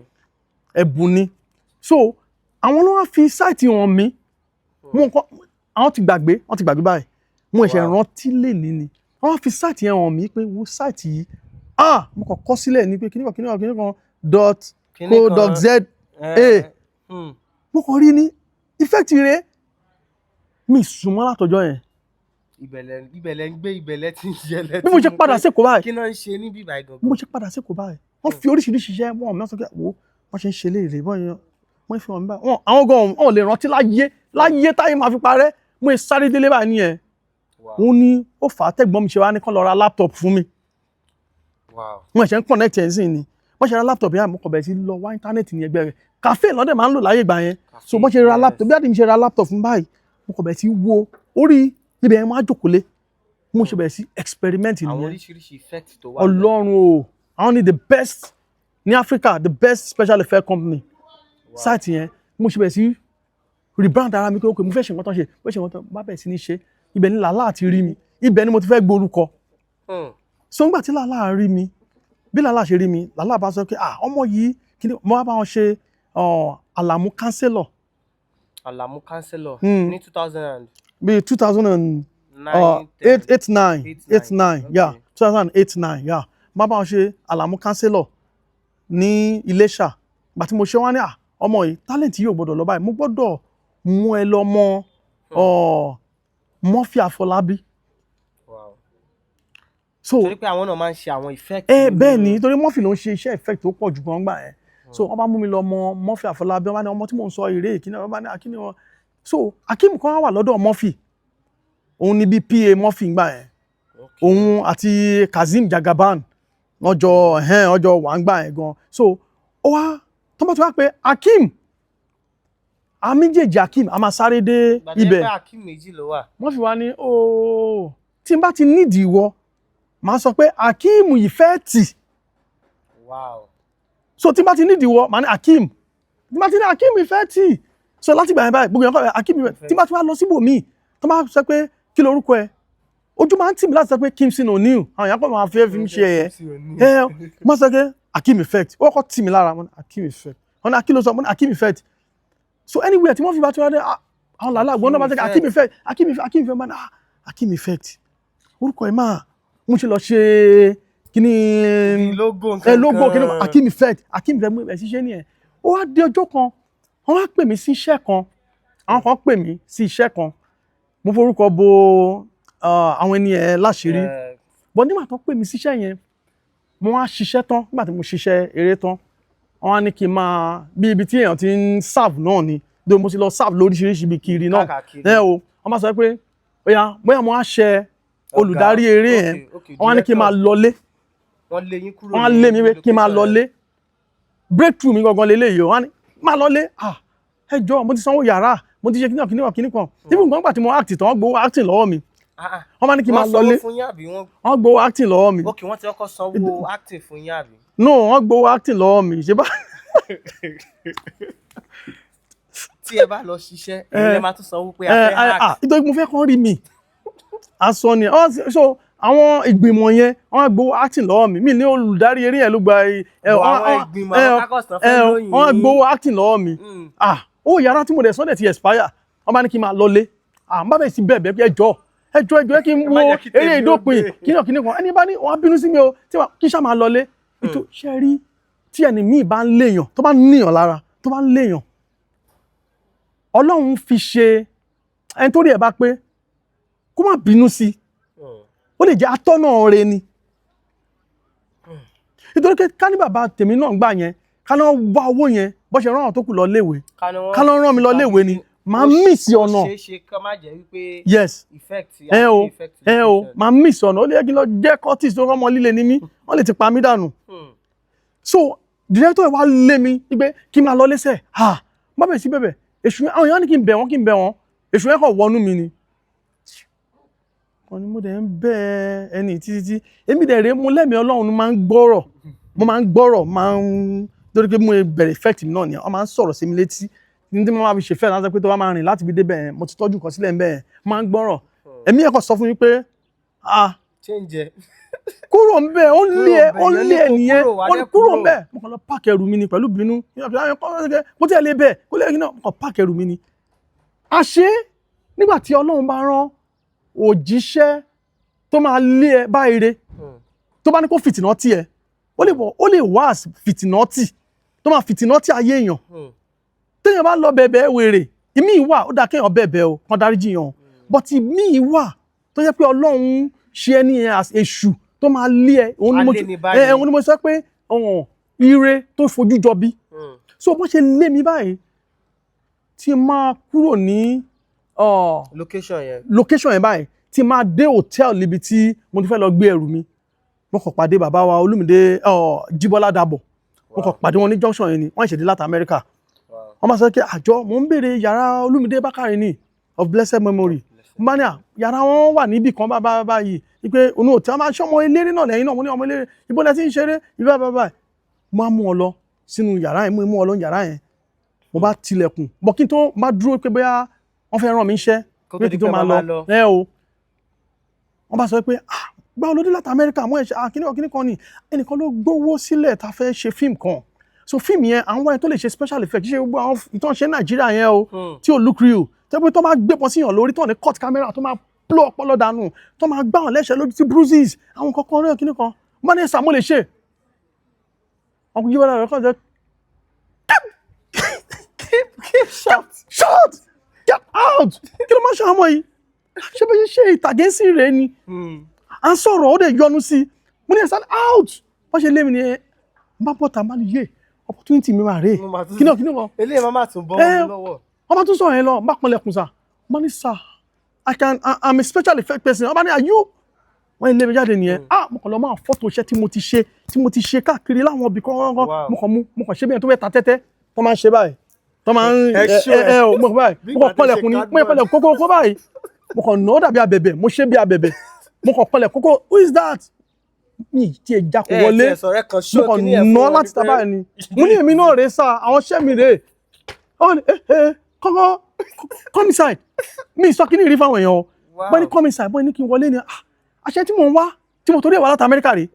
ẹ̀bùn ni so àwọn ló wá fi sáìtì hàn mí àwọn ti gbàgbé báyìí mo ẹ̀ṣẹ̀ rántí lè ní ni wọ́n wá fi sáìtì yẹn hàn mí pé wo sáìtì yìí mo kàn kọ́ sílẹ̀ ní pé kíníkan .co.za mo kàn rí ní effect rẹ̀ mi súnmọ́ látọjọ́ yẹn ibẹ̀lẹ̀ ń gbé ibẹ̀lẹ̀ tí ń ṣẹlẹ̀ bí mo ṣe padà sí Èkó báyìí kí náà ń ṣe níbí báyìí gangan bí mo ṣe padà sí Èkó báyìí wọ́n fi oríṣiríṣi iṣẹ́ wọn mi sọ pé wọ́n ṣe ń ṣe léèrè wọ́n fi hàn mí báyìí àwọn gan wọn lè rántí láyé táyé máa fi parẹ́ mo sáré délé báyìí nìyẹn òun ni ó fà á tẹ̀gbọ́n mi ṣe wá ní kán lọ ra laptop fún mi mo ṣe ń connect ẹ̀ sí ni wọ́n ṣe ra laptop yẹn mo kàn bẹ̀rẹ̀ sí lọ wá íńtánẹ́ẹ̀tì ní ẹgbẹ́ rẹ̀ cafe lọ́dẹ̀ máa ń lò láyé ìgbà yẹn so wọ́n ṣe ra laptop bí àdìmí ṣe ra laptop fún báyìí mo kàn bẹ̀rẹ̀ sí wo orí ibẹ̀ yẹn máa jókòó lé mo ṣe bẹ̀rẹ̀ sí experiment nìyẹn àwọn oríṣiríṣi effect tó wà Ọlọ́run o àwọn ni the best ní Africa the best special effect company site yẹn mo ṣe bẹ̀rẹ̀ sí rebrand ara mi pé ok mo fẹ́ ṣe nǹkan tán ṣe mo ṣe nǹkan tán bá bẹ̀rẹ̀ sí ní ṣe ibẹ̀ ni làlá àti rí mi ibẹ̀ ni mo ti fẹ́ gborúkọ so nígbà tí làlá rí mi bí làlá ṣe rí mi làlá bá sọ pé ọmọ yìí kí ni mo wá bá wọn ṣe Àlàmú counselor ní 2000 bí 2008 9 yeah 2008 9 yeah má bá wọn ṣe Àlàmú counselor ní Iléṣà gbà tí mo ṣe wá ní ọmọ yìí talent yóò gbọ́dọ̀ lọ báyìí mo gbọ́dọ̀ mú ẹ lọ mọ Murphy Afolabi so torí pé àwọn náà máa ń ṣe àwọn effect bẹ́ẹ̀ ni torí Murphy ló ń ṣe iṣẹ́ effect tó pọ̀ jù gan gbà yẹn so wọ́n bá mú mi lọ mọ Murphy Afolabi wọ́n bá ní ọmọ tí mò ń sọ eré ìkíni wọ́n bá ní akíní wọn so Hakeem kan wà lọ́dọ̀ Murphy òun ni bí PA Murphy gbà yẹn òun àti Kazeem Jagaban ọjọ́ wà ń gbà yẹn gan so ó wá tó bá ti wá pé Hakeem a méjèèjì Hakeem a máa sáré dé ibẹ̀ Murphy wá ní tí n bá ti nídìí wọ màá sọ pé Hakeem yìí fẹ́ tì so tí n bá ti nídìí wọ màá ní Hakeem tí n bá ti ní Hakeem yìí fẹ́ tì so láti gbà yẹn báyìí gbogbo yẹn kọ́ Hakeem yìí tí n bá ti wá lọ síbòmíì tó bá sọ pé kí lorúkọ ẹ ojú máa ń tì mí láti sọ pé Kimson O'Neil àwọn èèyàn pọ̀ máa fẹ́ fi ń ṣe ẹ̀yẹ mo sọ pé Hakeem effect ó kọ́ tì mí lára mo ní Hakeem effect wọn ní akíló sọ mo ní Hakeem effect so anywhere tí wọ́n fi bá tí wọ́n dé àwọn làlá àgbọ̀n náà bá tẹ́kẹ̀ Hakeem effect máa ní Hakeem effect orúkọ ẹ̀ máa mo ṣe lọ ṣe kíní logo kíní Hakeem effect mú ibẹ̀ ṣiṣẹ́ nìyẹn ó wá dé ọjọ́ kan wọ́n wá pè mí sí iṣẹ́ kan àwọn kan pè mí sí iṣẹ́ kan mo forúkọ bo àwọn ẹni ẹ̀ láṣìírí bọ́ nígbà tó pè mí síṣẹ́ yẹn mo wá ṣiṣẹ́ tán nígbà tí mo ṣiṣẹ́ eré tán wọ́n á ní kí n máa bí ibi tí èèyàn ti ń serve náà ni dó mo ti lọ serve lóríṣiríṣi ibi kiri náà wọ́n máa sọ pé bóyá mo á ṣe olùdarí eré yẹn wọ́n á ní kí n máa lọlé wọ́n á lé mi pé kí n máa lọlé breakthrough mi gangan lélẹ́yìí wọ́n á ní máa lọlé ẹ jọ̀ọ́ mo ti sanwó yàrá mo ti ṣe kíní kan even gbọ́ngbà tí mo act tán wọ́n gbowó acting lọ́wọ́ mi wọ́n máa ní kí n máa lọlé wọ́n gbowó acting lọ́wọ́ mi. ok wọ́n ti kọ́kọ́ sanwó acting fún yín àbí. no wọ́n gbowó acting lọ́wọ́ mi ṣe bá. tí ẹ bá lọ ṣiṣẹ́ ẹ máa tún sanwó pé a fẹ́ act. nítorí mo fẹ́ kàn rí mi aṣọ ni so àwọn ìgbìmọ̀ yẹn wọ́n gbowó acting lọ́wọ́ mi ní olùdarí eré yẹn ló gba wọ́n gbowó acting lọ́wọ́ mi owó yàrá tí mo dẹ̀ sọ́dẹ̀ ti expire wọ́n bá ní kí n máa lọlé n bá bẹ̀ sí bẹ́ẹ̀ bẹ́ẹ̀ ẹjọ́ kí n wo eré ìdópin kíní kan ẹni bá ní wọ́n á bínú sí mi o kí n ṣá máa lọlé ètò ṣe rí tí ẹni míì bá ń léèyàn tó bá ń níyàn lára tó bá ń léèyàn Ọlọ́run fi ṣe ẹni tó rí ẹ̀ bá pé kó má bínú sí ó lè jẹ́ atọ́nà rẹ ni nítorí pé ká ní bàbá tèmi náà gbà yẹn ká náà wá owó yẹn bó ṣe rán àwọn tó kù lọ léèwé ká náà rán mi lọ léèwé ni máa miss ọ̀nà yes máa miss ọ̀nà ó lè kí n lọ jẹ́ cortis tó rọ́mọ líle ní mí wọ́n lè ti pa mí dànù so director ẹ̀ wá lé mi pé kí n máa lọ lẹ́sẹ̀ má bẹ̀ sí bẹ̀bẹ̀ èṣù àwọn èèyàn ní kí n bẹ̀ wọ́n èṣù yẹn kàn wọnú mi ni kan ni mo dẹ̀ ń bẹ̀ ẹni títí èmi dẹ̀ rèé mo lẹ́mìí Ọlọ́run máa ń gbọ́rọ̀ máa ń torí pé mo bẹ̀rẹ̀ effect mi náà ni wọ́n máa ń sọ̀rọ̀ sí mi létí ní tí mo máa fi ṣe fẹ́ láti pé tó bá máa rìn láti fi débẹ̀ yẹn mo ti tọ́jú kan sílẹ̀ ńbẹ̀ yẹn máa ń gbọ́rọ̀ ẹ̀mí ẹ̀kọ́ sọ fún mi pé kúrò ńbẹ̀ ó lé ẹ nìyẹn kúrò ńbẹ̀ mo kàn lọ páàkì ẹrù mi ni pẹ̀lú bínú kó tí ẹ lé bẹ́ẹ̀ kó lè kí náà mo kàn páàkì ẹrù mi ni àṣé nígbà tí Ọlọ́run bá rán òjíṣẹ́ tó máa lé ẹ bá ire tó bá ní kó fìtìnà tì ẹ ó lè wá fìtìnà tì tó máa fìtìnà tì ayé èèyàn téèyàn bá lọ bẹ̀bẹ̀ wèrè ìmí ìwà ó dáa kéèyàn bẹ̀bẹ̀ o kan dáríjì yàn but ìmí ìwà tó jẹ́ pé Ọlọ́run ṣe ẹni yẹn as èṣù tó máa lé ẹ òun ni mo sọ pé ire tó fojú jọ bí so bó ṣe lé mi báyìí tí máa kúrò ní location yẹn báyìí tí máa dé hotel níbi tí mo ti fẹ́ lọ gbé ẹrù mi mo kàn pàdé bàbá wa Olúmídé Jíbọ́lá Dàbọ̀ mo kàn pàdé wọn ní junction yẹn ni wọ́n ṣèdí láti Amẹ́ríkà wọ́n máa sọ pé àjọ mo ń béèrè yàrá Olúmídé Bákàrè ni of blessed memory mo ní yàrá wọn wà níbì kan báyìí wípé onú hotel máa ṣọmọ eléré náà lẹ́yìn náà mo ní ọmọ eléré ibo lẹ ti ń ṣeré ibà báyìí mo á mú ọ lọ sínú yàrá yẹn mú ọ lọ yàrá yẹn mo bá tilẹ̀kùn bọ̀ kí n tó má dúró pé bóyá wọ́n fẹ́ rán mi iṣẹ́ pé kí n tó máa lọ wọ́n bá sọ pé gbá olódé láti Amẹ́ríkà mọ́ ẹ̀ṣẹ̀ kíní kan ni ẹnìkan ló gbówó sílẹ̀ tá fẹ́ ṣe fíìmù kan so fíìmù yẹn àwọn ẹ̀ tó lè ṣe special effect ṣe gbogbo àwọn ìtàn ṣe Nàìjíríà yẹn o tí ò look real tẹ́ pé tó máa gbé pọ̀ síyàn lórí tó ní cut camera tó máa blow ọpọlọ dànù tó máa gbá wọn lẹ́sẹ̀ lórí tí bruises àwọn kankan rẹ̀ kíní kan wọ́n ní ẹ̀sà mo lè ṣe ọkùnrin yìí wọ́n rẹ̀ kàn jẹ́ keep shut get out kí ló máa ṣe ọmọ yìí ṣé bẹ́ẹ̀ ṣe ìtàgé sí rẹ̀ ni à ń sọ̀rọ̀ ó dẹ̀ yọnu sí mo ní ẹ̀sà out wọ́n ṣe lé mi ní ẹ bá bọ́ta má ní yé opportunity mi máa rè kíní kan eléyìí máa tún bọ́ wọn lọ́wọ́ wọ́n bá tún sọ̀rọ̀ yẹn lọ bá pọnlẹ̀kùn sà wọ́n ní sà I'm a special effect person wọ́n bá ní are you wọ́n lé mi jáde nìyẹn mo kàn lọ máa fọ́tò iṣẹ́ tí mo ti ṣe káàkiri láwọn ibì kan mo kàn ṣe bí ẹni tó fẹ́ ta tẹ́tẹ́ tó máa ń ṣe báyìí tó máa ń mo kàn pọnlẹ̀kùn ni mo kàn pọnlẹ̀kùn kókó báyìí mo kàn nà ó dàbí abẹ̀bẹ̀ mo ṣe bí abẹ̀bẹ̀ mo kàn pọnlẹ̀ kókó who is that mi tí ẹ jákò wọlé mo kàn nà láti ta báyìí ni mo ní èmi náà rèé sá àwọn ṣẹ́ mi rèé kọ́kọ́ come inside mi sọ kí ní ìrí fáwọn èèyàn o bọ́ ní come inside bọ́ ní kí n wọlé ni àṣẹ tí mo ń wá tí mo torí ẹ̀ wá láti Amẹ́ríkà rèé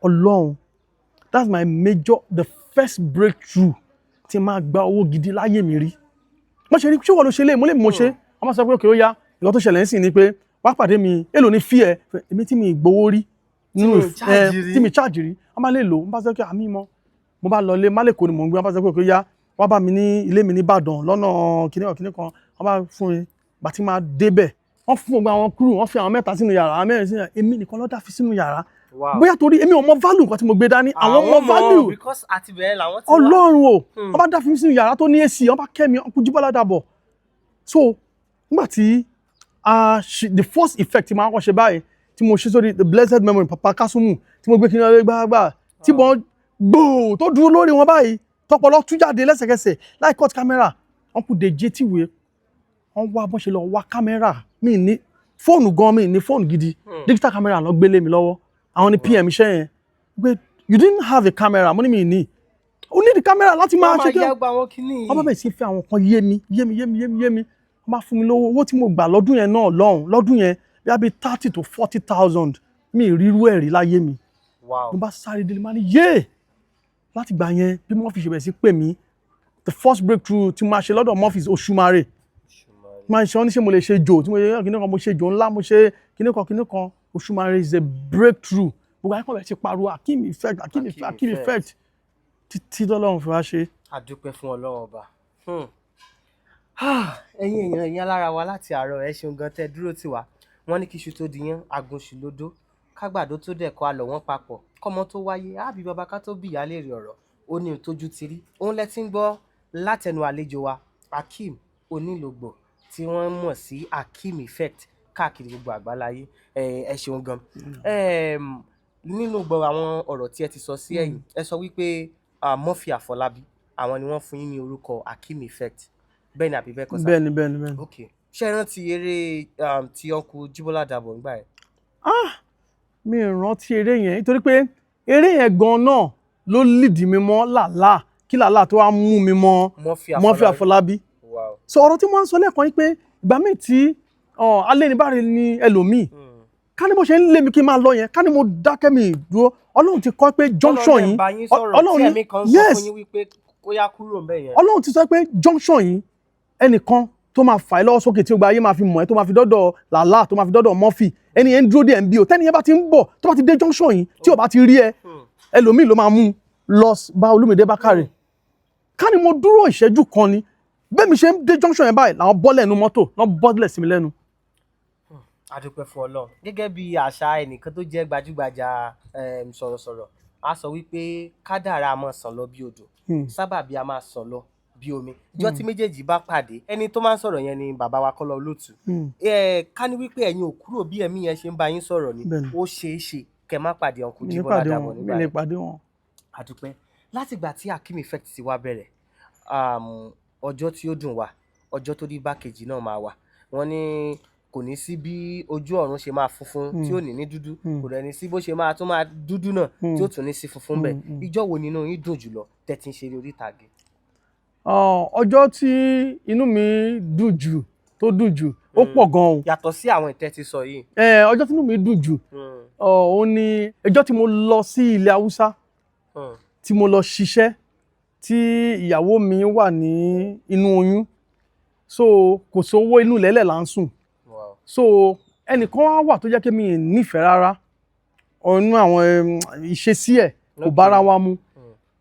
Ọlọ́run that's my major the first breakthrough tí máa gba owó gidi láyé mi rí mo ṣe rí ṣé wọ́n ló ṣe lé mo lè mo ṣe wọ́n máa sọ pé òkè ó yá ìwọ́n tó ṣẹlẹ̀ ń sìn ni pé wá pàdé mi èlò ní fí ẹ èmi tí mi gbowó rí tí mi charge rí wọ́n bá lè lò wọ́n bá sọ pé àmì mọ́ mo bá lọ lé Málèkó ni mò ń gbé wọ́n bá sọ pé òkè ó yá wọ́n bá mi ní ilé mi ní Ìbàdàn lọ́nà kíní kan wọ́n bá fún mi bá ti máa débẹ̀ wọ́n fún gbogbo àwọn kúrú wọ́n fi àwọn mẹ́ta sínú yàrá mẹ́rin sínú yàrá èmi nìkan ló dá fi sínú yàrá bóyá torí èmi ò mọ value nǹkan tí mo gbé dání àwọn mọ value because àti bẹ̀rẹ̀ làwọn ti wá Ọlọ́run o wọ́n bá dá fi sínú yàrá tó ní AC wọ́n bá kẹ́mi ọkùnrin Jíbọ́lá Dàbọ̀ so nígbà tí the first effect tí máa kọ́ ṣe báyìí tí mo ṣe sórí the blessed memory Papa Kasumu tí mo gbé kí ní ọlẹ́ gbágbá tí wọ́n gbòò tó dúró lórí wọn báyìí tọpọlọ tú jáde lẹ́sẹ̀kẹsẹ̀ láì cut camera wọ́n kú dé jẹ́ tíwèé wọ́n wá bọ́n ṣe lọ wá camera mi ní fóònù gan mi ní fóònù gidi digital camera lọ gbélé mi lọ́wọ́ àwọn ní PM iṣẹ́ yẹn pé you didn't have a camera mo ní mi ní o ní the camera láti máa ṣe kí wọ́n bá bẹ̀ sí fẹ́ àwọn kan yé mi wọ́n bá fún mi lówó owó tí mo gbà lọ́dún yẹn náà lọ́dún yẹn bí i 30,000 to 40,000 mi ìrírú ẹ̀rí láyé mi. Wow. Mo bá sáré délé máa ní yéè láti gbà yẹn bí Murphy ṣe bẹ̀rẹ̀ sí pè mí the first breakthrough tí máa ṣe lọ́dọ̀ Murphy Òṣùmàrè máa ṣe ọ́ ní ṣé mo lè ṣe jò tí mo ṣe kíní kan mo ṣe jò ńlá mo ṣe kíní kan Òṣùmàrè is a breakthrough gbogbo àyíkọ́ bẹ̀rẹ̀ sí pariwo Hakeem effect títí dọ́lọ́run fi wá ṣe. A dúpẹ́ fún Ọlọ́run ọba. Ẹ̀yin èèyàn ẹ̀yin alára wa láti àárọ̀ ẹ ṣeun gan tẹ́ dúró tì wá. Wọ́n ní Kisutodiyan agunṣùlódó kágbàdo tó dẹ̀kọ́ àlọ́ wọn papọ̀ kọ́mọ tó wáyé àbí bàbá ká tó bìyà léèrè ọ̀rọ̀ ó ní ìtójú ti rí. Òun lẹ ti ń gbọ́ látẹnu àlejò wa Hakeem onílògbò tí wọ́n mọ̀ sí Hakeem effect káàkiri gbogbo àgbáláyé. Ẹ ṣeun gan. Nínú gbọ́ àwọn ọ̀rọ̀ tí ẹ ti sọ sí ẹ̀yìn ẹ sọ wípé Murphy Afolabi àwọn ni wọ́n fún yín ní orúkọ Hakeem effect bẹ́ẹ̀ ni àbí bẹ́ẹ̀ kọ́ sá? Bẹ́ẹ̀ni. Ok ṣé ẹ rántí eré tí ọkùn Jíbọ́lá Dàbọ̀ nígbà yẹn? Mi ò rántí eré yẹn nítorí pé eré yẹn gan náà ló lead mi mọ́ làlá kí làlá tó wá mú mi mọ́ Murphy Afolabi. Wow. So ọ̀rọ̀ tí wọ́n ń sọ lẹ́ẹ̀kan yìí pé ìgbà míì tí alẹ́ ní báre ni ẹlòmíì ká ní bó ṣe ń lé mi kí n máa lọ yẹn ká ní mo dákẹ́ mi dúró Ọlọ́run ti kọ́ pé junction yìí Ọlọ́run ní yes Ọlọ́run ti sọ pé junction yìí ẹnìkan tó máa fà ẹ́ lọ́wọ́ sókè tí ó gba ayé máa fi mọ̀ ẹ́ tó máa fi dọ́dọ̀ làlá tó máa fi dọ́dọ̀ Murphy ẹni yẹn ń dúró dé ẹ̀ ń bí o tẹ́ni yẹn bá ti ń bọ̀ tó bá ti dé junction yìí tí ò bá ti rí ẹ ẹlòmíì ló máa mú lọ bá Olúmídé Bákàrè ká ní mo dúró ìṣẹ́jú kan ni bẹ́ẹ̀ mi ṣe ń dé junction yẹn báyìí làwọn bọ́lẹ̀ nínú mọ́tò náà bọ́lẹ̀ sí mi lẹ́nu. A dúpẹ́ fún Ọlọ́run gẹ́gẹ́ bí àṣà ẹnìkan tó jẹ́ gbajúgbajà sọ̀rọ̀sọ̀rọ̀ a sọ wípé kádàrá a máa sàn lọ bí odò sábàbí a máa sàn lọ bí omi ìjọ tí méjèèjì bá pàdé ẹni tó máa ń sọ̀rọ̀ yẹn ni bàbá wa Kọ́lá Olótù. Ká ní wípé ẹ̀yin ò kúrò bí ẹ̀mí yẹn ṣe ń bá yín sọ̀rọ̀ ni ó ṣeé ṣe kẹ́ má pàdé ọkùnrin Jíbọ́lá Dàbọ̀ nígbà yẹn. A dúpẹ́ látìgbà tí Hakeem effect ti wá bẹ̀rẹ̀ ọjọ́ tí ó dùn wá ọjọ́ tó rí bákejì náà máa wà wọ́n ní kò ní sí bí ojú ọ̀run ṣe máa funfun tí ò ní ní dúdú kò dẹ̀ ní sí bó ṣe máa tún máa dúdú náà tí ó tún ní sí funfun bẹ́ẹ̀ ìjọ́ wo nínú yín dùn jùlọ tẹ́tí ń ṣeré orí ìtàgé? Ọjọ́ tí inú mi dùn jù tó dùn jù ó pọ̀ gan-an. Yàtọ̀ sí àwọn ìtẹ́ ti sọ yìí. Ọjọ́ tí inú mi dùn jù ó ní ọjọ́ tí mo lọ sí ilẹ̀ Haúsá tí mo lọ ṣiṣẹ́ tí ìyàwó mi wà ní inú oyún so kò sówó inú lẹ́lẹ̀ là ń sùn so ẹnìkan wà tó jẹ́ kí mi nífẹ̀ẹ́ rárá ọ̀nù àwọn ìṣesí ẹ̀ kò bára wa mu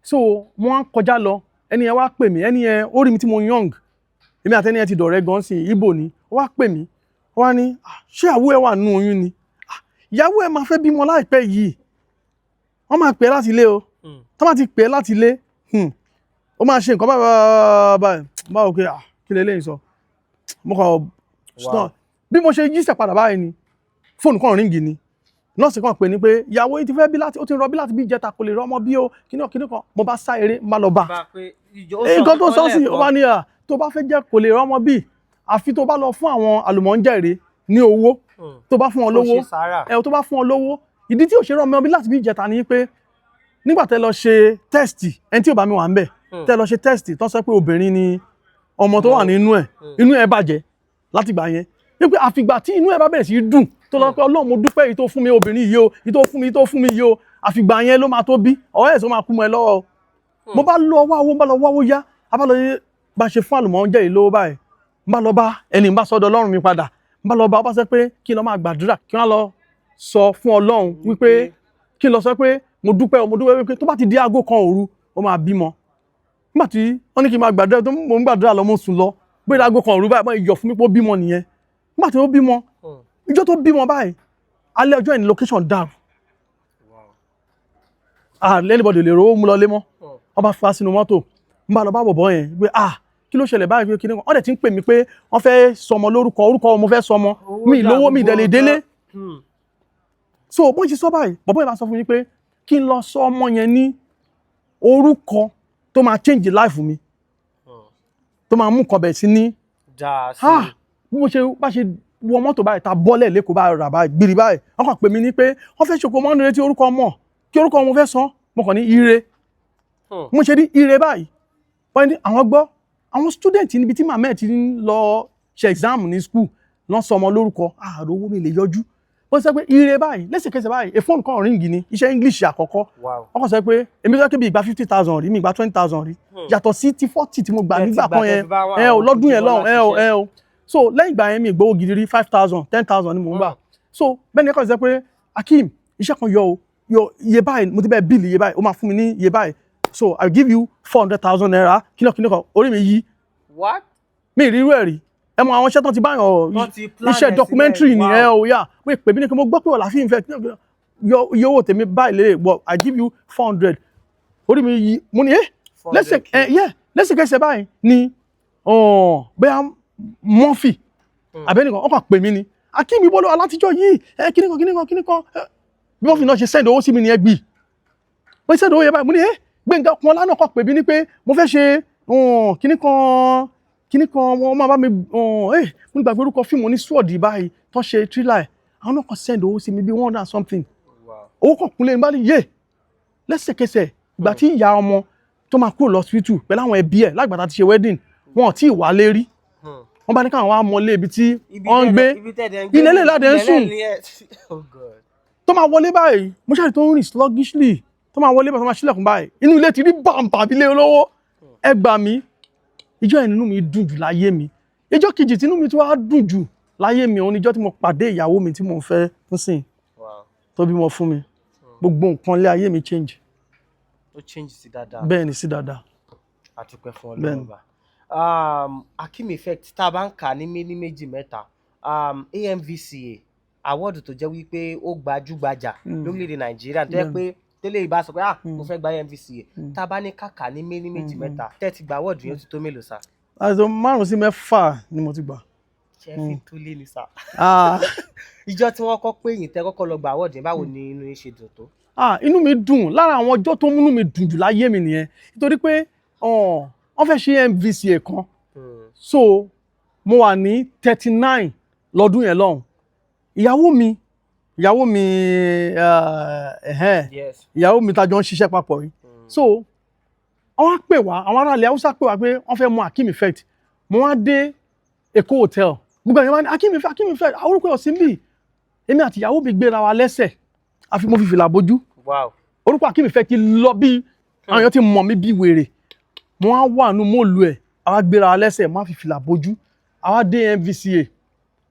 so mo wá kọjá lọ ẹni yẹn wá pè mí ẹni yẹn ó rí mi tí mo young èmi àti ẹni yẹn ti dọ̀rẹ́ gan sí Ìgbò ni ó wá pè mí ó wá ní ṣé ìyàwó ẹ wà nínú oyún ni ìyàwó ẹ máa fẹ́ bímọ láìpẹ́ yìí wọ́n máa pè é láti ilé o tó bá ti pè é láti ilé ó máa ṣe nǹkan báwo kí lè léyìn sọ mo kàn bí mo ṣe yíṣẹ́ padà báyìí ni fóònù kan ríngì ni nọ́ọ̀sì kan pè ní pé ìyàwó yìí ti fẹ́ bí láti ó ti rọbí láti bí ìjẹta kò lè rọmọ bí o kíní kan mo bá sá eré má lọ bá nǹkan tó sọ sí ó bá ní tó bá fẹ́ jẹ́ kò lè rọmọ bí àfi tó bá lọ fún àwọn àlùmọ́ńjẹ̀rẹ̀ ní owó tó bá fún wọn lówó tó bá fún wọn lówó ìdí tí ò ṣe rọmọ bí láti bí ìjẹta ni pé nígbà tẹ́ lọ ṣe tẹ́sítì ẹni tí ò bá mi wà ń bẹ̀ tẹ́ lọ ṣe tẹ́sítì tó sọ pé obìnrin ni ọmọ tó wà nínú ẹ̀ bàjẹ́ láti gbà yẹn wípé àfìgbà tí inú ẹ̀ bá bẹ̀rẹ̀ sí dùn tó lọ pé Ọlọ́run mo dúpẹ́ èyí tó fún mi obìnrin yìí o èyí tó fún mi yìí o àfìgbà yẹn ló máa tó bí ọ̀rẹ́ ẹ̀ tó máa kú mọ́ ẹ lọ́wọ́ mo bá lọ wáwó yá a bá lọ bá ṣe fún àlùmọ́ńjẹ́ yìí lówó báyìí bá lọ bá ẹni bá sọ́dọ̀ Ọlọ́run mi padà bá lọ bá sọ pé kí n lọ máa gbàdúrà kí wọ́n lọ sọ fún Ọlọ́run wípé kí n lọ sọ pé mo dúpẹ́ wípé tó bá ti di aago kan òru ó máa bímọ nígbà tí wọ́n ní kí n máa gbàdúrà tó mo ń gbàdúrà lọ mo sùn lọ pé aago kan òru báyìí ìyọ̀ fún mi pé ó bímọ nìyẹn nígbà tí ó bímọ ìjọ tó bímọ báyìí alẹ́ ọjọ́ ìní location dàrú anybody lè rówó mú lọ lé mọ́ wọ́n bá fa sínú mọ́tò ń bá lọ bá bọ̀bọ̀ yẹn pé kí ló ṣẹlẹ̀ báyìí pé kí ni wọ́n dẹ̀ ti ń pè mí pé wọ́n fẹ́ sọmọ orúkọ mo fẹ́ sọmọ mi lówó mi ìdẹ̀lẹ̀ délé so bó ń ṣe sọ báyìí bọ̀bọ̀ yẹn bá sọ fún mi pé kí n lọ sọ ọmọ yẹn ní orúkọ tó máa change life mi tó máa mú nǹkan bẹ̀ sí ní bí mo ṣe bá ṣe wọ mọ́tò báyìí ta bọ́lẹ̀ lẹ́kọ̀ọ́ báyìí rà báyìí gbìrì báyìí wọ́n kàn pè mí ní pé wọ́n fẹ́ ṣòkò mọ́ nílé tí orúkọ mọ̀ kí orúkọ mo fẹ́ sọ mo kàn ní ire mo ṣe ní ire báyìí wọ́n ní àwọn gbọ́ àwọn student níbi tí màmá ẹ̀ ti ń lọ ṣe exam ní school lọ́n sọ ọmọ lórúkọ àròwó mi lè yọjú wọ́n sọ pé ire báyìí lẹ́sẹ̀kẹsẹ̀ báyìí a phone kan ríngì ni iṣẹ́ English àkọ́kọ́ wọ́n kàn sọ pé èmi sọ pé bí ìgbà 50,000 rí mi ìgbà 20,000 rí yàtọ̀ sí ti 40 tí mo gbà nígbà kan yẹn lọ́dún yẹn lọ́hùn so lẹ́yìn ìgbà yẹn mi ìgbowó gidi rí 5,000 10,000 ni mo ń gbà so bẹ́ẹ̀ ni ẹ̀kọ́ sọ pé Hakeem iṣẹ́ kan yọ iye báyìí mo ti bẹ́ẹ̀ bíìlì iye báyìí ó máa fún mi ní iye báyìí so I give you 400,000 naira kílọ̀kílọ̀ orí mi yí mi ì rí irú ẹ̀ rí ẹ mọ àwọn iṣẹ́ tó ti báyọ̀ iṣẹ́ documentary ni yà wait pè mí ní kí mo gbọ́ pé ọ̀la fi ń fẹ́ iye owó tèmi báyìí lè but I give you 400 orí mi yí mo ní lẹ́sẹ̀kẹsẹ̀ báyìí ni bẹ́ẹ̀ mọ́fì àbẹ́nìkan ọkọ̀ pè mí ni Hakeem ìbọ́lọ́ alátijọ́ yìí kíníkan bí wọ́n fi náà ṣe send owó sí mi ní ẹgbì wọ́n send owó yẹ báyìí mo ní Gbẹ̀ngà kan lánàá kọ̀ pè mí ní pé mo fẹ́ ṣe kíníkan wọn máa bá mi mo ní gbàgbé orúkọ fíìmù ní sword báyìí tó ṣe thriller àwọn náà kàn send owó sí mi bí 100 and something owó kàn kúnlẹ̀ nígbà yé lẹ́sẹ̀kẹsẹ̀ ìgbà tí ìyá ọmọ tó máa kúrò lọ hospital pẹ̀lú àwọn ẹbí ẹ̀ lágbàtà ti ṣe wedding wọn ò tí ì wá lérí wọ́n bá ní káwọn wá mọ́lé ibi tí wọ́n ń gbé ilé lè ládẹ́ ń sùn tó máa wọlé báyìí mo ṣáà tó ń rìn sluggishly tó máa wọlé báyìí tó máa ṣílẹ̀kùn báyìí inú ilé ti rí bàǹbà bí ilé olówó ẹ gbà mí ìjọ́ yẹn nínú mi dùn jù láyé mi ìjọ́ kejì tí inú mi tó wá dùn jù láyé mi òun níjọ́ tí mo pàdé ìyàwó mi tí mo fẹ́ fún sìn tó bímọ fún mi gbogbo nǹkan lé ayé mi change. ó change sí dáadáa. bẹ́ẹ̀ ni sí dáadáa. àtúpẹ́ fún Ọlọ́run bá. Hakeem effect tá a bá ń kà ní méjì mẹ́ta AMVCA award tó jẹ́ wípé ó gbajúgbajà lórílẹ̀‐èdè Nàìjíríà tó jẹ́ pé tẹ́lẹ̀ ìbá sọ pé mo fẹ́ gba AMVCA tá a bá ní kàkà ní méjì mẹ́ta tẹ́tí gba award yẹn ti tó mélòó sá. àìsàn 5 sí 6 ni mo ti gbà. ṣé fi tó lé ní sá. ìjọ tí wọ́n kọ́ pé yìí tẹ́ kọ́kọ́ lọ gba award yẹn báwo ni inú yín ṣe dùn tó. inú mi dùn lára àwọn ọjọ́ tó múnú mi dùn jù láyé mi nìyẹn nítorí pé wọ́n fẹ́ ṣe AMVCA kan so mo wà ní 39 lọ́dún yẹn lọ́hùn ìyàwó mi tajọ ń ṣiṣẹ́ papọ̀ yìí so wọ́n pè wá àwọn ará ilẹ̀ Haúsá pè wá pé wọ́n fẹ́ mọ Hakeem effect mo wá dé Èkó hotel gbogbo ẹ̀yàn wá ní Hakeem effect orúkọ ọ̀sìn bíi èmi àti ìyàwó mi gbéra wa lẹ́sẹ̀ àfi mo fi fìlà bojú orúkọ Hakeem effect lọ bí àwọn èèyàn ti mọ̀ mí bí wèrè mo wá wà nù mọ́ọ̀lù ẹ̀ àwa gbéra wa lẹ́sẹ̀ mo fi fìlà bojú àwa dé AMVCA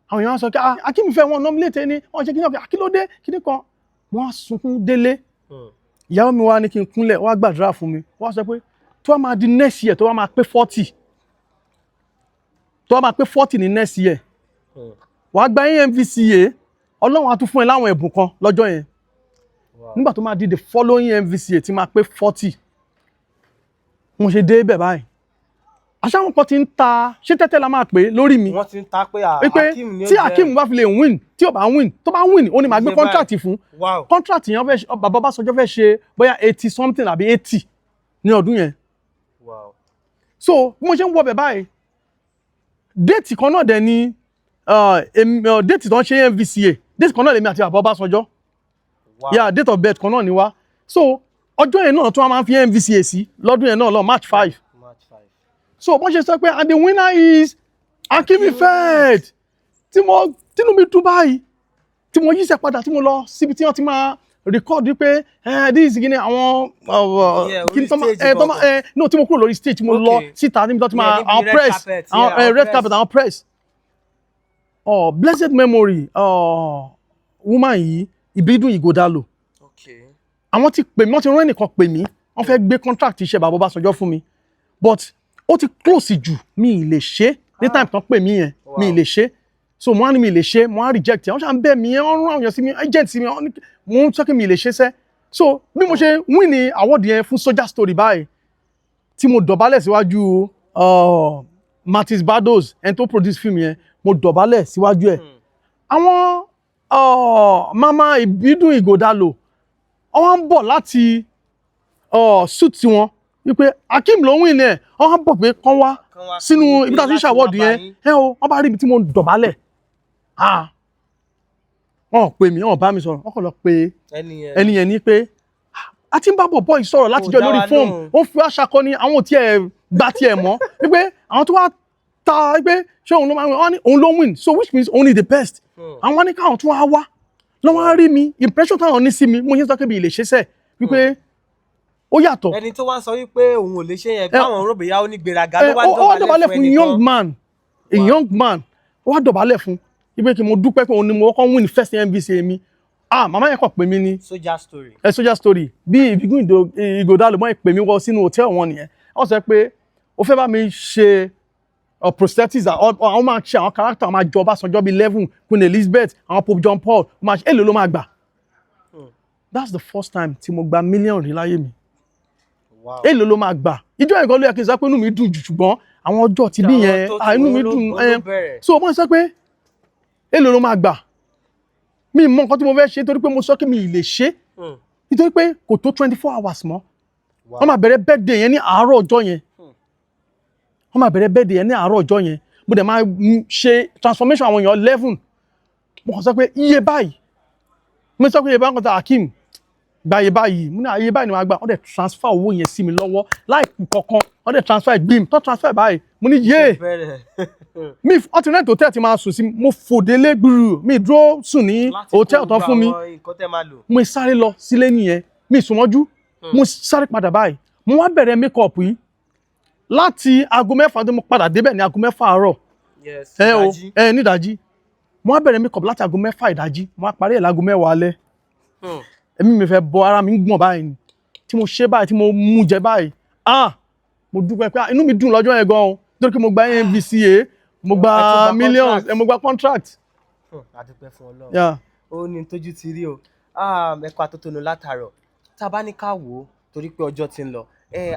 àwọn èèyàn sọ pé Hakeem fẹ́ wọn nominate ni wọ́n ṣe kí ní ọ̀kẹ́ akílódé kíní kan wọ́n á sunkún délé ìyàwó mi wá ní kí n kúnlẹ̀ wọ́n á gbàdúrà fún mi wọ́n á sọ pé tó wá máa di next year tó wá máa pé 40 ní next year wàá gba AMVCA Ọlọ́run á tún fún ẹ láwọn ẹ̀bùn kan lọ́jọ́ yẹn nígbà tó máa di the following AMVCA tí máa pé 40 mo ṣe dé bẹ̀ báyìí àṣàwọn kan ti ń ta ṣé tẹ́tẹ́ la máa pè lórí mi wọ́n ti ń ta pé Hakeem ni ó jẹ́ tí Hakeem bá fi lè win tí ò bá win tó bá win ó ní máa gbé contract fún contract yẹn bàbá Ọbásanjọ́ fẹ́ ṣe bóyá 80 something àbí 80 ní ọdún yẹn so bí mo ṣe ń wọ bẹ̀ báyìí déètì kan náà dẹ̀ ni déètì tó ń ṣe AMVCA déètì kan náà lèmi àti bàbá Ọbásanjọ́ date of birth kan náà ni wá so ọjọ́ yẹn náà tó wá máa ń fi AMVCA sí lọ́dún yẹn náà lọ March 5 so wọ́n ṣe sọ pé and the winner is Hakeem effect tínú mi dùn báyìí tí mo yíṣẹ́ padà tí mo lọ síbi tí wọ́n ti máa record pé this is gini àwọn no tí mo kúrò lórí stage mo lọ síta níbi tó ti máa àwọn press àwọn red carpet àwọn press blessed memory woman yìí Ìbídùn Ìgòdàlò àwọn ti pè mí wọ́n ti rán ẹnìkan pè mí wọ́n fẹ́ gbé contract iṣẹ́ bàbá Ọbásanjọ́ fún mi but ó ti close jù mi ì lè ṣe ní time tán pè mí yẹn mi ì lè ṣe so mo á ní mi ì lè ṣe mo á reject wọ́n ṣà ń bẹ̀ mí yẹn wọ́n rán àwọn èèyàn sí mi agent sí mi mo ń sọ pé mi ì lè ṣe sẹ́ so bí mo ṣe win ní award yẹn fún Soldier Story báyìí tí mo dọ̀bálẹ̀ síwájú Martins Bados ẹni tó produce film yẹn mo dọ̀bálẹ̀ síwájú ẹ̀ àwọn mama Ìbídùn Ìgòdàlò wọ́n ń bọ̀ láti suit wọn wípé Hakeem ló win ẹ̀ wọ́n bọ̀ pé kán wá sínú ibi tí a ti ń ṣàwọ́dù yẹn wọ́n bá rí ibi tí mo dọ̀bálẹ̀ wọ́n pè mí wọ́n bá mi sọ̀rọ̀ wọ́n kàn lọ pé ẹni yẹn ní pé a ti ń bá bọ̀bọ̀ yìí sọ̀rọ̀ látijọ́ lórí fóònù ó fi aṣakọ ni àwọn ò tiẹ̀ gbà tiẹ̀ mọ́ wípé àwọn tó wá ta wípé ṣé òun ló máa win wọ́n ní òun ló win so which means òun ni the best àwọn ní káwọn tó wá lọ́wọ́ rí mi impression táwọn ní sí mi mo yẹn sọ pé mi lè ṣe sẹ́ wípé ó yàtọ̀. ẹni tó wá ń sọ wípé òun ò lè ṣe yẹn báwọn rò bóyá ó ní gbéraga ló wá dọ̀bálẹ̀ fún young man ó wá dọ̀bálẹ̀ fún ibi kí mo dúpẹ́ pé òun ni mo kọ́ win first AMVCA mi màmá yẹn kọ̀ pé mi ní soldier story bí ìbígún ìgòdà ló mọ́ ìpè mi wọ sínú hòtẹ́ẹ̀lì wọn nìyẹn wọ́n sọ pé ó fẹ́ bá mi ṣe prosthetics àwọn máa ṣe àwọn character máa jọ Ọbásanjọ́ bíi 11 Queen Elizabeth àwọn Pope John Paul máa ṣe èlò ló máa gbà. That's the first time tí mo gba million rí láyé mi. Èlò ló máa gbà ìjọ ìgò ló yẹ kí n sọ pé inú mi dùn jù ṣùgbọ́n àwọn ọjọ́ tí bí yẹn inú mi dùn so wọ́n sọ pé èlò ló máa gbà mi mọ nǹkan tí mo fẹ́ ṣe torí pé mo sọ kí mi lè ṣe nítorí pé kò tó 24 hours mọ́ wọ́n máa bẹ̀rẹ̀ birthday yẹn ní àárọ̀ ọjọ́ yẹn mo dẹ̀ máa ṣe transformation àwọn èèyàn 11 mo kàn sọ pé iye báyìí mo sọ pé iye báyìí kan tà Hakeem gba iye báyìí mo ní iye báyìí ni wọ́n á gbà wọ́n dẹ̀ transfer owó yẹn sí mi lọ́wọ́ láìpẹ́ kankan wọ́n dẹ̀ transfer gbìm tó transfer báyìí mo ní yé mi alternate hotel ti máa sùn sí mo fòdélé gbúrú mi dúró sùn ní hotel tán fún mi mo sáré lọ sílé nìyẹn mi sùn mọ́jú mo sáré padà báyìí mo wá bẹ̀rẹ̀ make up yìí láti aago 6 tó mo padà débẹ̀ ní aago 6 àárọ̀ nídàjí mo wá bẹ̀rẹ̀ make up láti aago 6 ìdájí mo wá parí ẹ̀ láago 10 alẹ́ èmi mi fẹ́ bọ́ ara mi ń gbọ̀n báyìí tí mo ṣe báyìí tí mo mú jẹ báyìí mo dúpẹ́ pé inú mi dùn lọ́jọ́ yẹn gan-an nítorí pé mo gba AMVCA mo gba millions mo gba contract. àdúpẹ́ fún Ọlọ́run ó ní tójú ti rí o ẹ̀kọ́ àtótónu látàárọ̀ tá a bá ní ká wò ó torí pé ọjọ́ ti ń lọ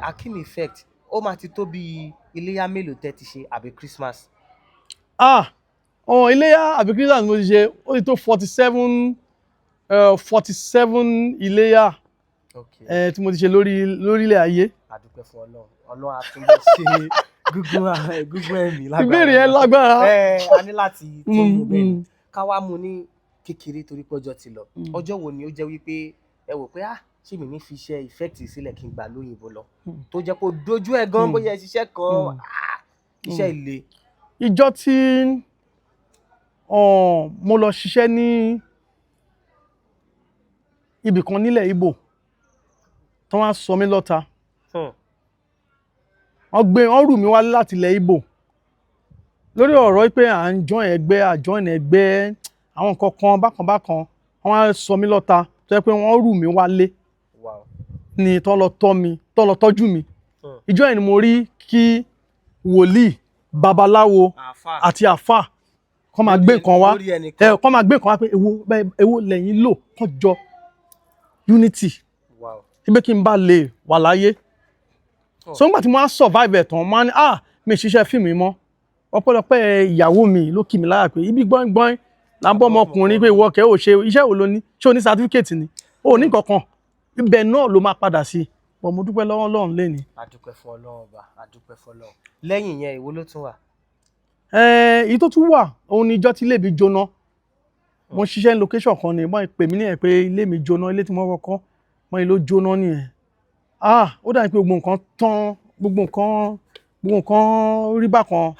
Hakeem effect ó máa ti tó bí iléyá mélòó tẹ́ ti ṣe àbí Christmas. Iléyá àbí Christmas mo ti ṣe ó ti tó 47 iléyá tí mo ti ṣe lórílẹ̀ ayé. àdúpẹ́ fún Ọlọ́run àtúndọ̀ ṣe gúgún ẹ̀mí lágbára. ìbéèrè yẹn lágbára. a ní láti tó yẹ bẹ́ẹ̀ ká wá mú ní kékeré torí pé ọjọ́ ti lọ ọjọ́ wo ni ó jẹ́ wípé ẹ wò pé ṣé mi ní fi iṣẹ́ effect sílẹ̀ kí n gbà lóyìnbó lọ tó jẹ́ kó dojú ẹ̀ gan bóyá ṣiṣẹ́ kan iṣẹ́ ilé. ìjọ tí mo lọ ṣiṣẹ́ ní ibì kan nílẹ̀ Ìgbò tí wọ́n á sọ mí lọ́ta wọ́n rù mí wálé láti ilẹ̀ Ìgbò lórí ọ̀rọ̀ pé à ń join ẹgbẹ́ àwọn kankan bákan wọ́n á sọ mí lọ́ta tó yẹ pé wọ́n rù mí wálé ni tó lọ tọ́jú mi ìjọ yẹn ni mo rí kí wòlíì babaláwo àti àfà kọ́ máa gbé nǹkan wá pé èwo lẹ́yìn lò kọ́ jọ unity ibẹ̀ kí n bá lè wà láyé so nígbà tí mo á survive ẹ̀ tán mo á ní mi ṣiṣẹ́ fíìmù mọ́ ọ̀pọ̀lọpọ̀ ìyàwó mi ló kì mí láyà pé ibi gbọ́ngbọ́n là ń bọ́ ọmọkùnrin pé ìwọ kẹ́ ò ṣe iṣẹ́ wo ló ní ṣé o ní certificate ni o ní kankan ibẹ̀ náà ló máa padà sí bọ̀ mo dúpẹ́ lọ́wọ́ Ọlọ́run lẹ́ni. àdúpẹ́ fún Ọlọ́run ọba àdúpẹ́ fún Ọlọ́run lẹ́yìn yẹn ìwo ló tún wà. èyí tó tún wà òun ni ìjọ tí ilé mi jóná mo ṣiṣẹ́ ní location kan ni wọ́n pè mí ní ẹ̀ pé ilé mi jóná ilé tí mo kọ́kọ́ wọ́n ló jóná nìyẹn ó dàbí pé gbogbo nǹkan tán gbogbo nǹkan rí bákan.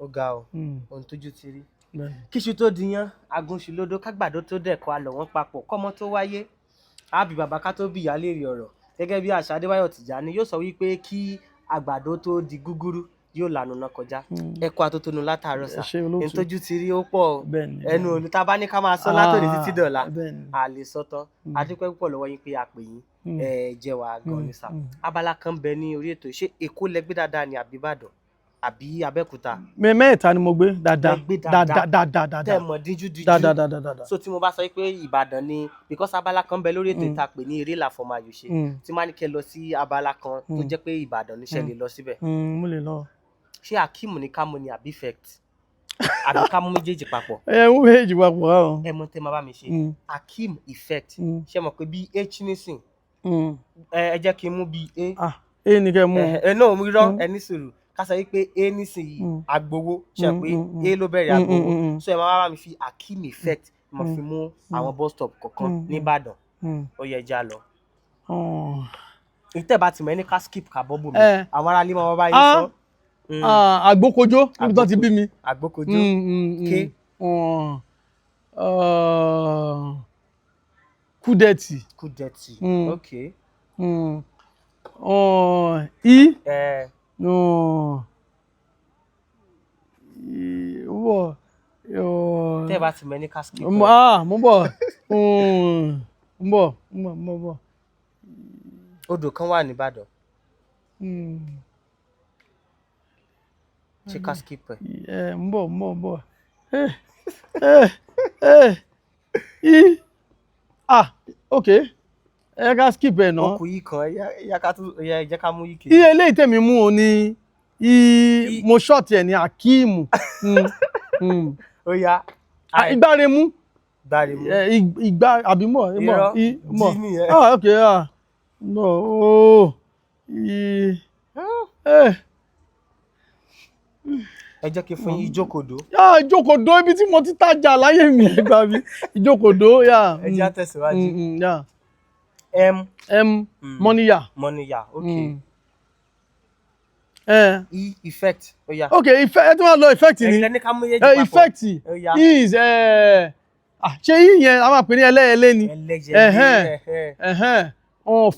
ó ga ọ ohun tójú ti rí Kisutodiyan agúnṣùlódó kágbàdo tó dẹ̀kọ́ àlọ́ wọn papọ̀ kọ́mọ tó wáyé àbí bàbá ká tó bí ìyá léèrè ọ̀rọ̀ gẹ́gẹ́ bí àṣà Adébáyọ̀ Tìjání yóò sọ wípé kí àgbàdo tó di gúgúrú yóò lànà náà kọjá ẹ̀kọ́ àtótónu látàárọ̀ sà ẹni tójú ti rí ó pọ̀ ẹnu olùta bá ní ká máa sọ látòrí títí dọ̀la àlè sọ́tọ̀ adúpẹ́ púpọ̀ lọ́wọ́ yín pé a pè yín jẹ́ wàá gan ni sà abala kan bẹ ní orí ètò ṣé Èkó lẹ gbé dáadáa ní àbí Ìbàdàn àbí Abẹ́òkúta. mẹ́ta ni mo gbé dáadáa tẹ́ mọ̀ díjú so tí mo bá sọ pé Ìbàdàn ni because abala kan bẹ lórí ètò ìta pè ní eré làfọmọ àyòṣe tí máa ní kẹ́ lọ sí abala kan tó jẹ́ pé Ìbàdàn níṣẹ́ lè lọ síbẹ̀. mo lè lọ. ṣé Hakeem ní ká mú ni àbí effect àbí ká mú méjèèjì papọ̀. mú méjèèjì papọ̀. ẹ mọ tẹ́ máa bá mi ṣe Hakeem effect ṣé mọ̀ pé bí h nísìn ẹ jẹ́ kí n mú bí a. a ní kẹ́ mú. náà mo rọ ẹni sùúrù ká sọ wípé a nísìnyí agbowó ṣe pé a ló bẹ̀rẹ̀ agbowó so ẹ máa bá mi fi Hakeem effect mo fi mú àwọn bus stop kọ̀ọ̀kan nìbàdàn ó yẹ já lọ. ìtẹ́ bá ti mọ̀ ẹni ká skip ká bọ́bù mi àwọn aráàlú máa bá yín sọ. àgbókojó níbi tó ti bí mi. àgbókojó ké. Kúdẹ̀tì. Kúdẹ̀tì. Okay. I. Wọ́. Tẹ́ bá ti mẹ́ni ká skip. Mo bọ̀. Mo bọ̀. Odò kan wà ní Ìbàdàn. Ṣé ká skip ẹ̀? Mo bọ̀. Okay. Ẹ ká skip ẹ̀ náà. Ọkùn yìí kan, ẹ jẹ́ ká mú yìí kejì. Iye eléyìí tèmi mú o ní mo short ẹ̀ ní Hakeem. Ó yá. Ìgbáremú. Ìgbáremú. Ìgbà àbí mọ̀. Okay. No. Ẹ jẹ́ kí fún yín ìjókòdó. Ìjókòdó ibi tí mo ti tajà láyé mi ẹ gbà mí. Ìjókòdó, Ẹ jẹ́ á tẹ̀síwájú. Mọ́níyà. Mọ́níyà, okay. Effect, ó yá. Okay, effect, ẹ tí wọ́n lọ effect ni. Ẹ̀yin lẹ́ni ká mú yéjì papọ̀. Effect is ṣé yíyẹn a máa pè ní ẹlẹ́yẹlé ni. Ẹlẹ́yẹlé.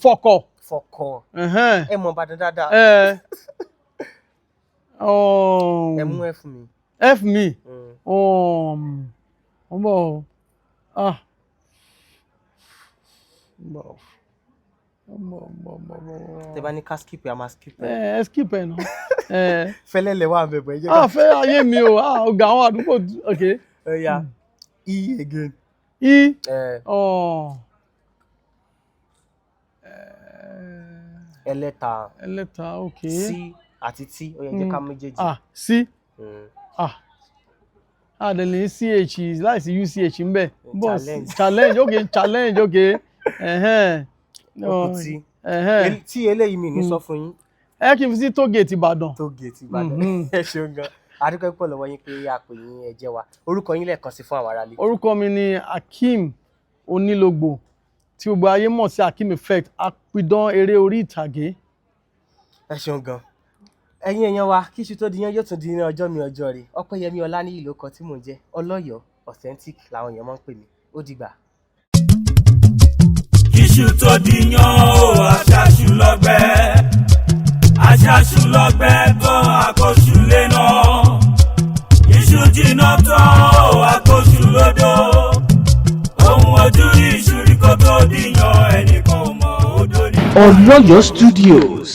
Fọkọ̀. Fọkọ̀. Ẹ mọ̀ Ìbàdàn dáadáa. Ẹ mú F mi. F mi. Ọmọ. Tẹ́ bá ní ká skip a máa skip. Skip ẹ̀ náà. Fẹ́lẹ́lẹ̀ wà bẹ̀bẹ̀ jẹ́. Fẹ́ ayé mi o. Ọ̀gá àwọn àdúgbò. Okay. Ó yá. E again. E. Ẹlẹ́ta. Okay. C àti T, ó yẹ jẹ́ ká méjèèjì. C. Àdèlè CH láìsí UCH ń bẹ̀. Challenge. Okay. Ọkùn tí eléyìí mi ní sọ fún yín. Ẹ kí n fi sí tógèètì Ìbàdàn. Tógèètì Ìbàdàn. Ẹ ṣeun gan. Adúpẹ́ pọ̀ lọ́wọ́ yín pé a pè yín ẹ jẹ́ wa. Orúkọ yín lẹ́ẹ̀kan sí fún àwọn aráalé. Orúkọ mi ni Hakeem Onílògbò tí gbogbo ayé mọ̀ sí Hakeem Effect, apidán eré orí ìtàgé. Ẹ ṣeun gan. Ẹ̀yin èèyàn wa, Kisutodiyan yóò tún di ní ọjọ́ mi ọjọ́ rẹ̀. Ọpẹ́yẹmí Ọláníyì ló kọ tí mò ń jẹ́. Ọlọ́yọ̀ọ́ authentic làwọn èèyàn máa ń pè mí. Ó dìgbà. Kisutodiyan o aṣáṣu lọ́gbẹ́ gan àkóṣù lẹ́nà. Iṣu jiná tán o àkóṣù lódò. Ohun ojú iṣu rí kó tó díyan ẹnìkan ò mọ̀ odò ní. Ọlọ́yọ̀ọ́ Studios.